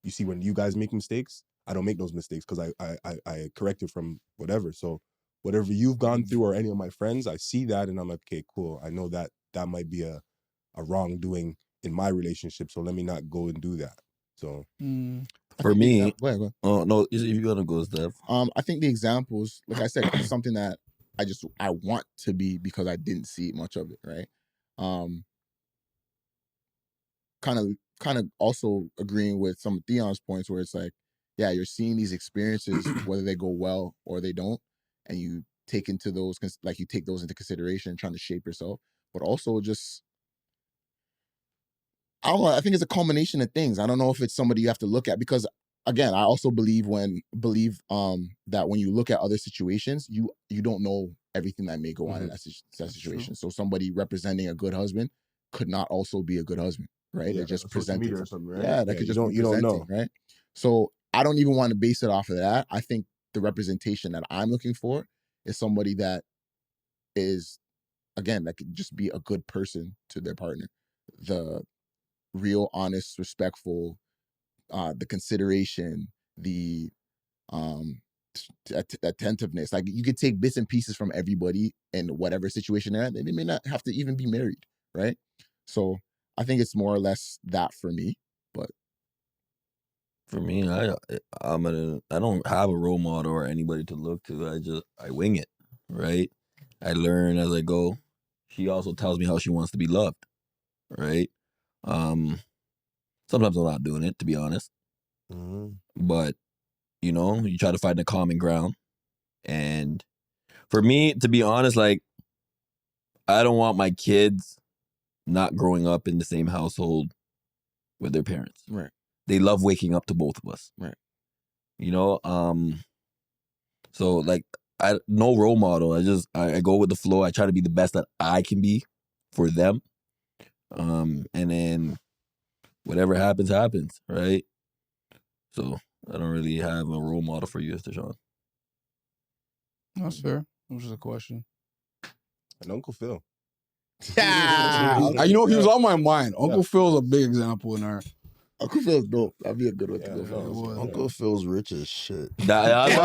you see, when you guys make mistakes, I don't make those mistakes because I correct it from whatever. So whatever you've gone through or any of my friends, I see that and I'm like, okay, cool. I know that might be a wrongdoing in my relationship, so let me not go and do that. So For me, go ahead. oh no, if you're gonna go, Stef. I think the examples, like I said, it's something that I want to be because I didn't see much of it, right? Kind of also agreeing with some of Theon's points where it's like, yeah, you're seeing these experiences, whether they go well or they don't, and you take those into consideration, trying to shape yourself, but also just, I don't know. I think it's a culmination of things. I don't know if it's somebody you have to look at because, again, I also believe that when you look at other situations, you don't know everything that may go on in that situation. So somebody representing a good husband could not also be a good husband, right? Yeah, They're just social presenting media or something, right? Yeah, that Yeah, could you just be don't presenting, know. right? So I don't even want to base it off of that. I think the representation that I'm looking for is somebody that is, again, that could just be a good person to their partner. The real, honest, respectful, the consideration, the attentiveness. Like, you could take bits and pieces from everybody in whatever situation they're in. They may not have to even be married, right? So I think it's more or less that for me. But For me, I don't have a role model or anybody to look to. I wing it, right? I learn as I go. She also tells me how she wants to be loved, right? Sometimes I'm not doing it, to be honest. But you try to find a common ground. And for me, to be honest, like, I don't want my kids not growing up in the same household with their parents. right, They love waking up to both of us. right. So like, I no role model. I go with the flow. I try to be the best that I can be for them. And then whatever happens, right? So I don't really have a role model for you, Tychon. That's fair. It was just a question. And Uncle Phil. Yeah, He was on my mind. Uncle Phil's a big example in our. Uncle Phil's dope. That'd be a good one to go it for. was. Uncle Phil's rich as shit. And that's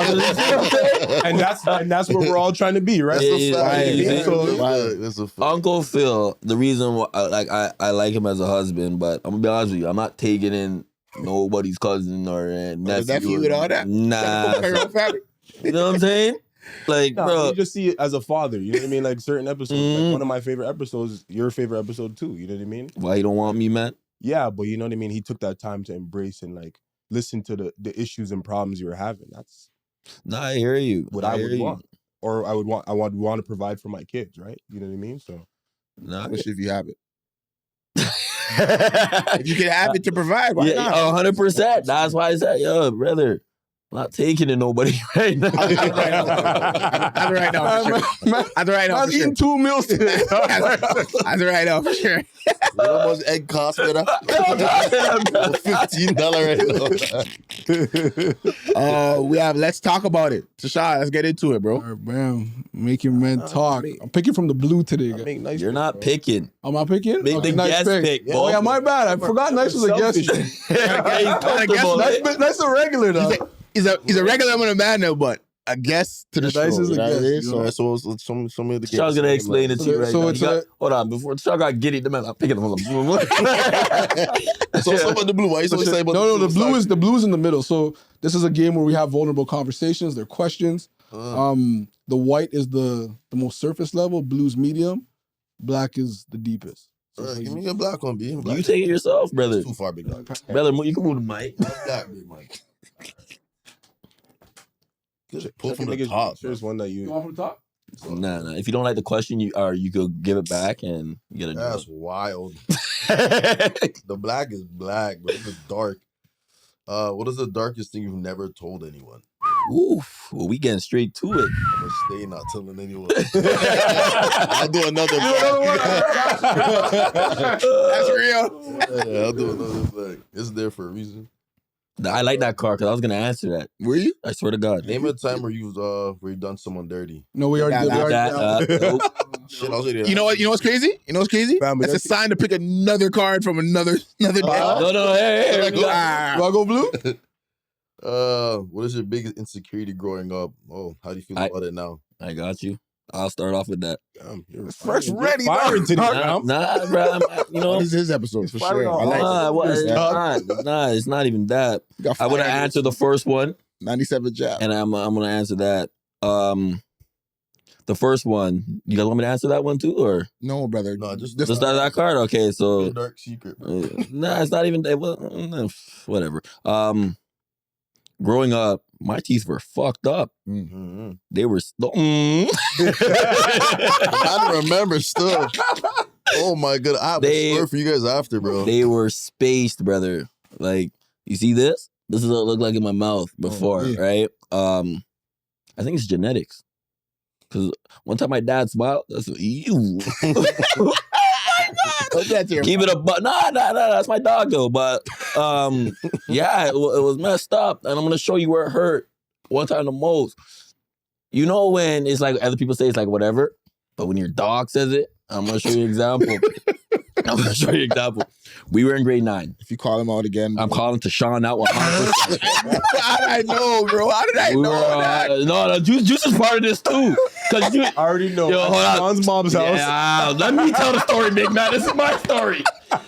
what we're all trying to be, right? That's a fact. Uncle Phil, the reason why I like him as a husband, but I'm gonna be honest with you, I'm not taking in nobody's cousin or nephew and all that. Nah, you know what I'm saying? Like, bro, you just see it as a father. You know what I mean? Like, certain episodes, like one of my favorite episodes, your favorite episode too. You know what I mean? Why you don't want me, man? Yeah, but you know what I mean? He took that time to embrace and like listen to the issues and problems you were having. That's I hear you. what I would want. Or I would want to provide for my kids, right? You know what I mean? So I wish if you have it. If you can have it to provide, why Yeah, not? 100%. That's why I said, yo, brother, I'm not taking it nobody right now. I'll right now, for sure. I'll right now, I'm for sure. eating 2 meals today. I'll right now, for sure. You know how much egg cost for that? $15 right now. We have. Let's talk about it. Tashad, let's get into it, bro. All right, bam. Making men talk. I'm picking from the blue today, guys. Make nice You're not picking. Am I picking? Make the Nice guest pick, Oh, boy. yeah, my bad. I forgot Nyce was a guest. Nice a regular, though. He's a regular amount of man now, but a guest to the show. Nyce is a you know what I guest, mean? you So So some of the Shaw's gonna explain it to you right So now. it's Hold on, before Shaw got giddy, the man, I'm picking him on the So some of the blue. Why you so excited about No, the blue is in the middle. So this is a game where we have vulnerable conversations. They're questions. The white is the most surface level. Blue's medium. Black is the deepest. Give me a black one, B. You take it yourself, brother. Too far, big dog. Brother, you can move the mic. Black, big Mike. Pull from the Niggas, top. There's one that You you. want from the top? Nah. If you don't like the question, you could give it back and you get a That's wild. job. The black is black, but it's dark. What is the darkest thing you've never told anyone? Oof. Well, we getting straight to it. I'm gonna stay not telling anyone. I'll do another black. that's real. Yeah, I'll do another black. It's there for a reason. I like that card because I was gonna answer that. Were you? I swear to God. Name a time where you've done someone dirty. No, we already did Not that. Nope. Shit, I was ready. You know what? You know what's crazy? You know what's crazy? Family, That's a sign to pick another card from another day. No. Hey. we got- Ah. Do I go blue? What is your biggest insecurity growing up? Oh, how do you feel about it now? I got you. I'll start off with that. Damn, you're Fresh firing- ready, you're firing today, Nah, fam. bro. You know, This is his episode for firing sure. all I like nah, it. what, it's Yeah. not. It's not even that. You got I would have fired. answered the first one, 97 jab. and I'm gonna answer that. The first one. You guys want me to answer that one too, or No, brother. No, just just that card? Okay, so Your dark secret. Bro. nah, it's not even. Whatever. Growing up, my teeth were fucked up. Mm-hmm. They were. I don't remember still. Oh my god, I have a story for you guys after, bro. They were spaced, brother. Like, you see this? This is what it looked like in my mouth before, yeah. right? I think it's genetics. Because one time my dad smiled, that's you. Keep it a but nah, that's my dog though. But yeah, it was messed up, and I'm gonna show you where it hurt. One time the most. You know when it's like other people say it's like whatever, but when your dog says it, I'm gonna show you an example. I'm gonna show you an example. We were in grade 9. If you call him out again, I'm calling Tychon out 100%. How did I know, bro? How did I know that? No, Juice is part of this too. Cause you I already know. Yo, hold on. Sean's mom's house. Yeah, let me tell the story, big man. This is my story.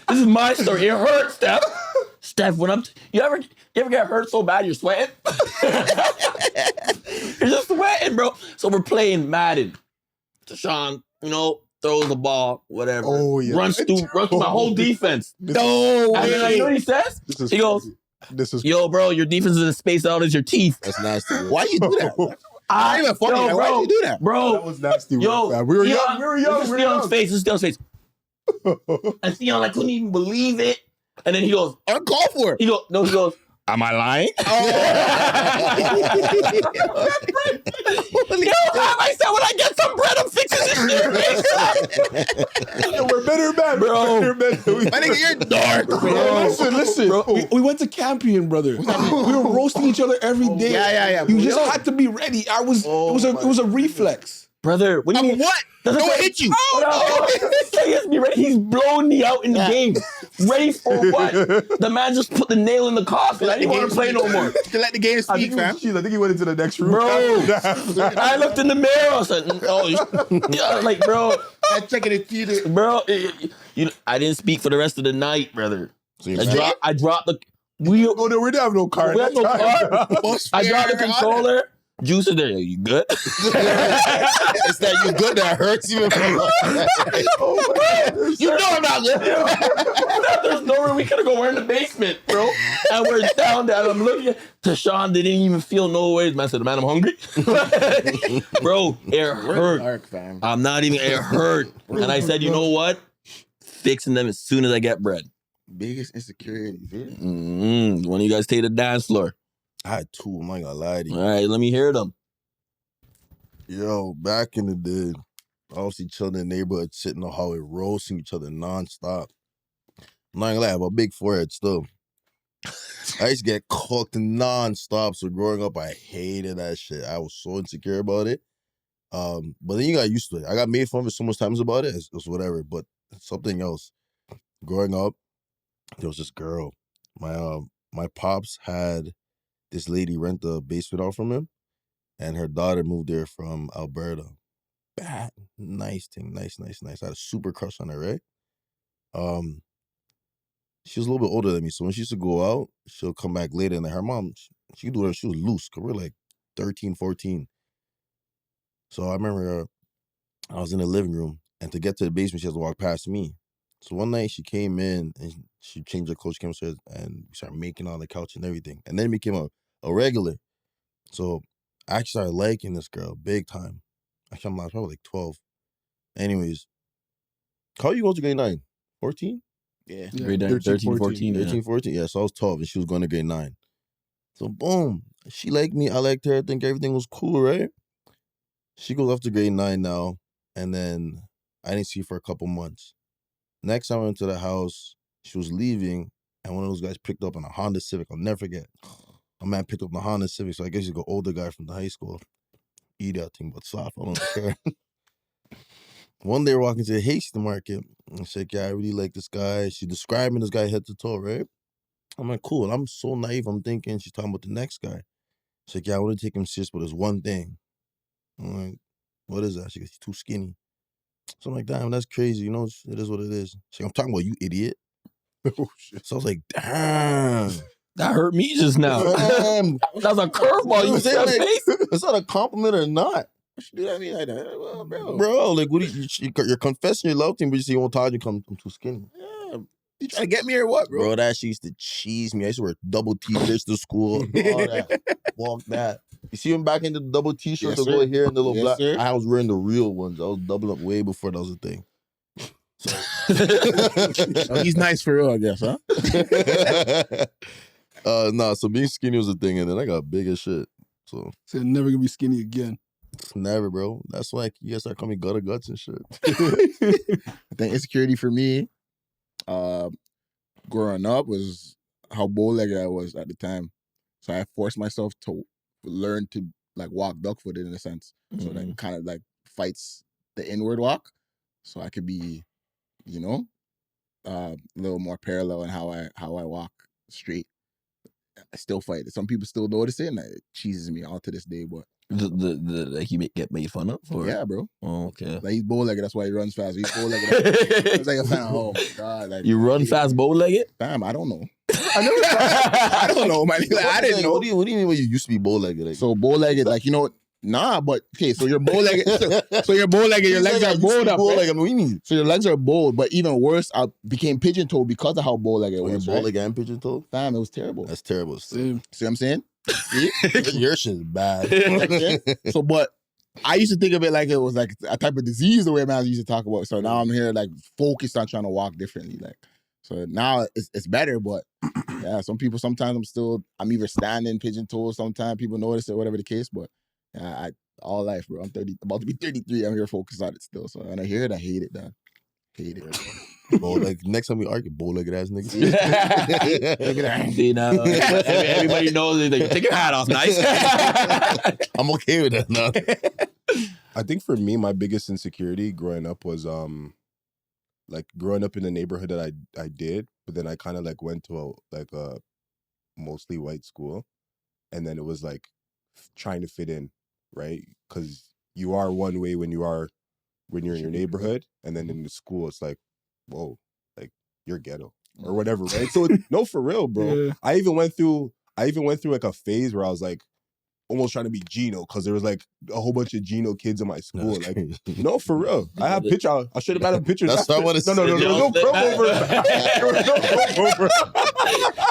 This is my story. It hurts, Steph. Steph, when you ever get hurt so bad you're sweating? You're just sweating, bro. So we're playing Madden. Tychon, throws the ball, whatever. Oh, yeah. Runs through my whole defense. No And then you know what he says? This is He goes, crazy. This is yo, bro, your defense is as spaced out as your teeth. That's nasty. Bro. Why you do that? Not even funny. Yo, Like, why you do that? Bro, that was nasty. yo, fam. We were Theon, young. We were young. This We is were Theon's young. face. This is Theon's face. And Theon, I couldn't even believe it. And then he goes, Uncalled for. he goes, am I lying? Yo, I said when I get some bread, I'm fixing this shit. Yo, we're better men, Bro. We're better men. My nigga, you're dark, bro. Listen. Bro. We went to Campion, brother. We were roasting each other every day. Yeah. You just had to be ready. It was a reflex. Brother, what do you mean? What? No one hit you. He has to be ready. He's blowing me out in the game. Ready for what? The man just put the nail in the coffin. I didn't want to play no more. To let the game I speak, think, fam. I think he went into the next room. Bro, I looked in the mirror. I said, yeah, like, bro, I'm checking his teeth. bro, I didn't speak for the rest of the night, brother. So you're I dropped the. We Oh, no, we didn't have no car. We have no car. I dropped the Fair. controller. Juice is there. You good? It's that you good that hurts even. You know I'm not good. There's nowhere we could go. We're in the basement, bro. And we're down there. I'm looking at Tychon. Didn't even feel no ways. Man, I said, man, I'm hungry. Bro, it hurt. Dark, fam. I'm not even, it hurt. And I said, you know what? Fixing them as soon as I get bread. Biggest insecurities. Yeah. When you guys take the dance floor. I had two. I'm not gonna lie to you. All right, let me hear them. Yo, back in the day, I used to chill in the neighborhood, sitting in the hallway, roasting each other nonstop. I'm not gonna lie, I have a big forehead still. I used to get cooked nonstop. So growing up, I hated that shit. I was so insecure about it. But then you got used to it. I got made fun of it so much times about it. It's whatever. But something else. Growing up, there was this girl. My pops had this lady rent the basement out from him, and her daughter moved there from Alberta. Bad, nice thing, nice. I had a super crush on her, right? She was a little bit older than me, so when she used to go out, she'll come back later, and her mom, she could do her, she was loose, because we're like 13, 14. So I remember I was in the living room, and to get to the basement, she has to walk past me. So one night, she came in, and she changed her clothes, she came upstairs, and we started making on the couch and everything. And then it became a regular. So I actually started liking this girl, big time. Actually, I'm probably like 12. Anyways, how you going to grade 9? 14? Yeah. Grade 13, 14. 13, 14? Yeah, so I was 12 and she was going to grade 9. So boom, she liked me, I liked her, I think everything was cool, right? She goes off to grade 9 now, and then I didn't see her for a couple months. Next time I went to the house, she was leaving, and one of those guys picked up on a Honda Civic. I'll never forget. A man picked up on a Honda Civic, so I guess he's an older guy from the high school. Eat that thing, but soft, I don't care. One day we're walking to the Hasty Market, and she's like, yeah, I really like this guy. She's describing this guy head to toe, right? I'm like, cool. And I'm so naive, I'm thinking she's talking about the next guy. She's like, yeah, I want to take him serious, but there's one thing. I'm like, what is that? She goes, he's too skinny. So I'm like, damn, that's crazy. You know, it is what it is. She's like, I'm talking about you, idiot. Oh, shit. So I was like, damn. That hurt me just now. Damn. That was a curveball. You saying, said like, face. it's not a compliment or not. She do that to me like that. Well, Bro, like, what you're confessing your love to him, but you say you won't talk, I'm too skinny. Yeah. You trying to get me or what, bro? Bro, that shit used to cheese me. I used to wear double t-shirts to school. All that. Walk that. You see him back in the double t-shirts Yes, to go sir. here and the little Yes, black. sir. I was wearing the real ones. I was doubling up way before that was a thing. So Oh, he's nice for real, I guess, huh? nah, so being skinny was a thing, and then I got big as shit. So Said never gonna be skinny again. never, bro. That's why you guys start calling me gutter guts and shit. I think insecurity for me, growing up, was how bow-legged I was at the time. So I forced myself to learn to like walk duck-footed in a sense. So that kind of like fights the inward walk. So I could be, you know, a little more parallel in how I walk straight. I still fight it. Some people still notice it, and it cheeses me all to this day. But Like you get made fun of? Or? yeah, bro. Oh, okay. Like he's bow-legged, that's why he runs fast. He's bow-legged. It's like a fan. Oh my god! Like You run fast bow-legged? Fam, I don't know. I never. I don't know, man. Like, I didn't know. What do you mean when you used to be bow-legged? Like, So bow-legged, like, you know, nah, but okay, so you're bow-legged. So you're bow-legged, your legs are bowed up. Right? Like, what do you mean? So your legs are bowed, but even worse, I became pigeon-toed because of how bow-legged it When you're was. Right? bow-legged and pigeon-toed? Fam, it was terrible. That's terrible. Same. See what I'm saying? Your shit is bad. So, but I used to think of it like it was like a type of disease the way man used to talk about. So now I'm here like focused on trying to walk differently. Like, so now it's better, but yeah, some people sometimes I'm either standing pigeon-toed. Sometimes people notice it, whatever the case. But yeah, all life, bro. I'm about to be 33. I'm here focused on it still. So when I hear it, I hate it, man. Hate it. Bro, like next time we argue, bow-legged ass niggas. Look at that. See, now, everybody knows that you take your hat off, Nyce. I'm okay with that now. I think for me, my biggest insecurity growing up was like growing up in the neighborhood that I did, but then I kind of like went to a mostly white school, and then it was like trying to fit in, right? Because you are one way when you're in your neighborhood, and then in the school it's like, whoa, like you're ghetto or whatever, right? So no, for real, bro. Yeah. I even went through like a phase where I was like almost trying to be Gino, because there was like a whole bunch of Gino kids in my school. That's Like, crazy. no, for real. I have picture. I should have had pictures. That's not what it's No, there was no comb over. There was no comb over.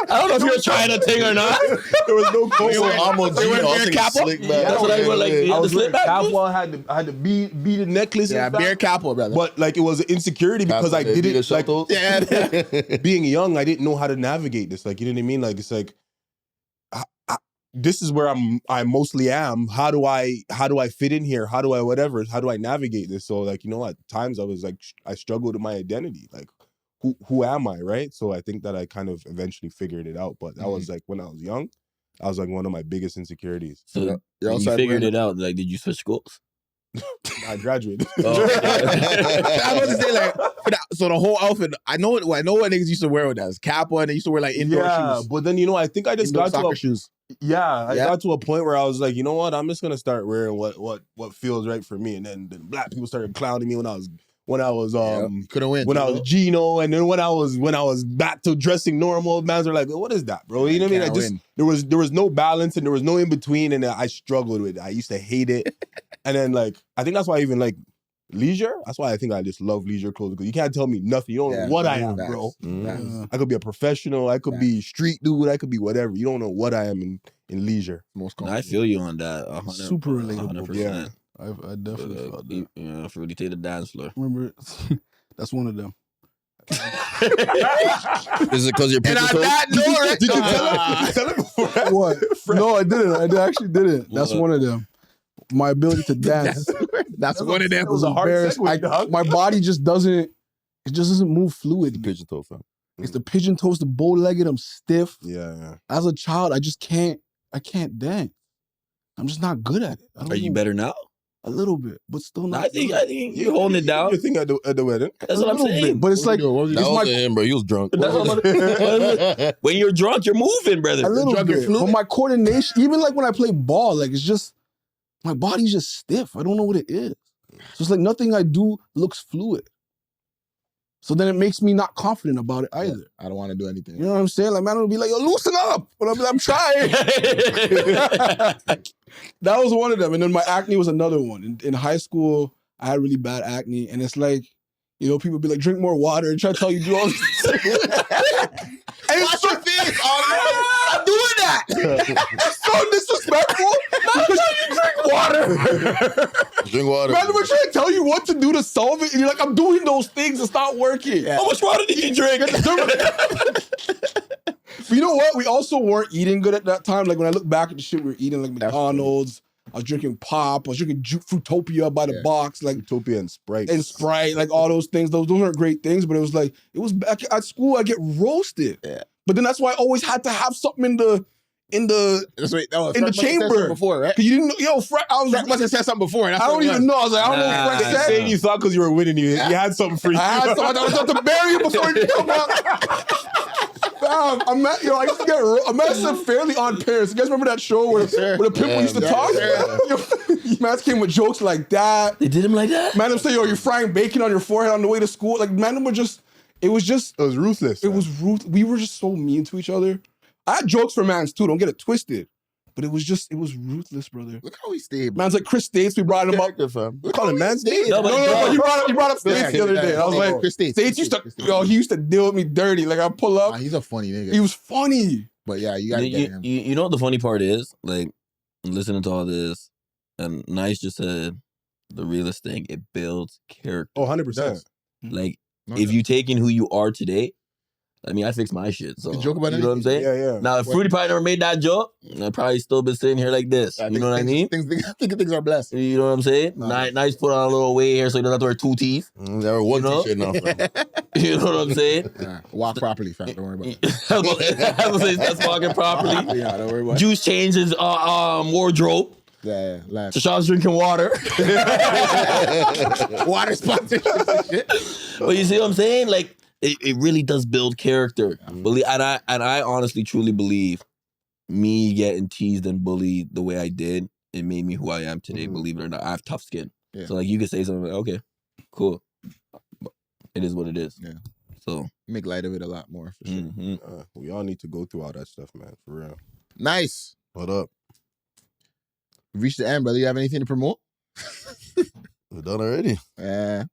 I don't know if you're trying to thing or not. There was no coat. I'm on G. I'll take a slick back. That's what I was like. I I was wearing back. capo. I had the beaded necklace. Yeah, and stuff. beer capo, brother. But like it was an insecurity because I didn't like. Yeah. Being young, I didn't know how to navigate this. Like, you know what I mean? Like, it's like, this is where I mostly am. How do I fit in here? How do I navigate this? So like, you know, at times I was like, I struggled with my identity. Like, who am I, right? So I think that I kind of eventually figured it out. But that was like when I was young, that was like one of my biggest insecurities. So you figured it out. Like, did you switch schools? I graduated. I was about to say like, so the whole outfit. I know what niggas used to wear with that. Capo, and they used to wear like indoor shoes. But then, you know, I think I just Indoor got to soccer a shoes. I got to a point where I was like, you know what? I'm just gonna start wearing what feels right for me. And then black people started clowning me when I was couldn't win. when I was Gino, and then when I was back to dressing normal, mans were like, what is that, bro? You know what I mean? There was no balance and there was no in between, and I struggled with it. I used to hate it. And then like I think that's why I even like leisure. That's why I think I just love leisure clothes, because you can't tell me nothing. You don't know what I am, bro. I could be a professional. I could be street dude. I could be whatever. You don't know what I am in leisure. I feel you on that. 100, Super relatable. 100%. Yeah. I definitely felt that. Yeah, Fruity take the dance floor. Remember, that's one of them. Is it because you're And pigeon I toed? not know it. Did you tell him before? What? No, I didn't. I actually didn't. That's What? one of them. My ability to dance. That's one of them. It was a hard embarrassed. segue, dog. My body just doesn't. It just doesn't move fluid. Pigeon toe, fam. It's the pigeon toes, the bow-legged. I'm stiff. Yeah. As a child, I just can't. I can't dance. I'm just not good at it. I don't Are you know. better now? A little bit, but still not. I think you're holding it down. You think at the wedding? That's what I'm saying. But it's like That wasn't him, bro. He was drunk. That's what I'm- when you're drunk, you're moving, brother. a little drug and bit. fluid? But my coordination, even like when I play ball, like it's just my body's just stiff. I don't know what it is. So it's like nothing I do looks fluid. So then it makes me not confident about it either. I don't want to do anything. You know what I'm saying? Like man will be like, yo, loosen up. But I'll be like, I'm trying. That was one of them. And then my acne was another one. In high school, I had really bad acne. And it's like, you know, people be like, drink more water and try to tell you do all this. And it's so face. I'm doing that. It's so disrespectful. Because you drink water. Drink water. Man, we're trying to tell you what to do to solve it. And you're like, I'm doing those things. It's not working. How much water did you drink? But you know what? We also weren't eating good at that time. Like when I look back at the shit we were eating, like McDonald's, I was drinking pop, I was drinking Fruitopia by the box, like Utopia and Sprite. like all those things. Those aren't great things, but it was like, it was back at school, I get roasted. Yeah. But then that's why I always had to have something in the That's right. That was in the Frank must have said chamber. something before, right? Cause you didn't know, yo, Frank, I Must have said something before. That's don't what it even was. know. I was like, I don't know what Frank said. Saying you thought because you were winning, you had something for you. I had something that was up to bury you before you come out. Fam, I used to get a mess fairly on parents. You guys remember that show where the people used to talk? Man came with jokes like that. They did him like that? Man, them say, yo, you're frying bacon on your forehead on the way to school. Like, man, them were just, it was ruthless. It was we were just so mean to each other. I had jokes for mans too, don't get it twisted. But it was ruthless, brother. Look how he stayed, bro. Man's like Chris States, we brought him up. fam. We call him man's name. No, but No, you brought up States the other day. I was Yeah, like, Chris States. States used to, yo, he used to deal with me dirty. Like, I pull up, Nah, he's a funny nigga. he was funny. But yeah, you gotta get him. You know what the funny part is? Like, listening to all this, and Nyce just said the realest thing, it builds character. Oh, 100%. Like, No, if you take in who you are today, I mean, I fixed my shit. So You joke about you know what I'm saying? Yeah. Now, if Fruity probably never made that joke, I'd probably still been sitting here like this. You know what I mean? Things are blessed. You know what I'm saying? No. Nice put on a little weight here so he doesn't have to wear 2 teeth. Never one You know? t-shirt now, fam. You know what I'm saying? Yeah, walk properly, fam. Don't worry about it. I was saying that's walking properly. Yeah, don't worry about it. Juice changes wardrobe. Yeah, laugh. Tashawn's drinking water. Water sponsorship and shit. But you see what I'm saying? Like, it really does build character. And I honestly, truly believe me getting teased and bullied the way I did, it made me who I am today, believe it or not. I have tough skin. Yeah. So, like, you could say something like, okay, cool. But it is what it is. Yeah. So, Make light of it a lot more, for sure. We all need to go through all that stuff, man. For real. Nice. What up? We've reached the end, brother. You have anything to promote? We're done already. Yeah.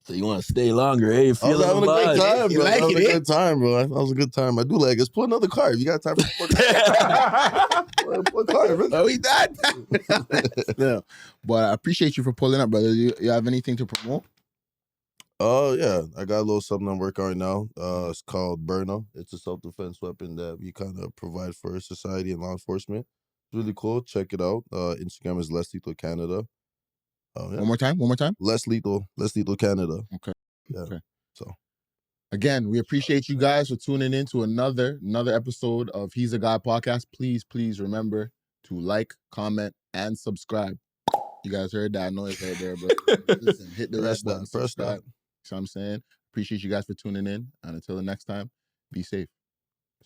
So you want to stay longer, eh? You I was feeling having the a good vibes. time, You bro. like That was it, a eh? good time, bro. That was a good time. I do like it. Let's pull another card. You got time for pull a card, bro. Oh, we done. Yeah. But I appreciate you for pulling up, brother. You have anything to promote? Oh yeah, I got a little something I'm working on right now. It's called Burner. It's a self-defense weapon that we kind of provide for society and law enforcement. It's really cool. Check it out. Instagram is Less Lethal Canada. Yeah. One more time. Less Lethal Canada. Okay. Yeah. Okay. So Again, we appreciate you guys for tuning in to another episode of He's a Guy podcast. Please remember to like, comment, and subscribe. You guys heard that noise right there, bro. Listen, hit the red press button, that. subscribe. You know what I'm saying? Appreciate you guys for tuning in. And until the next time, be safe.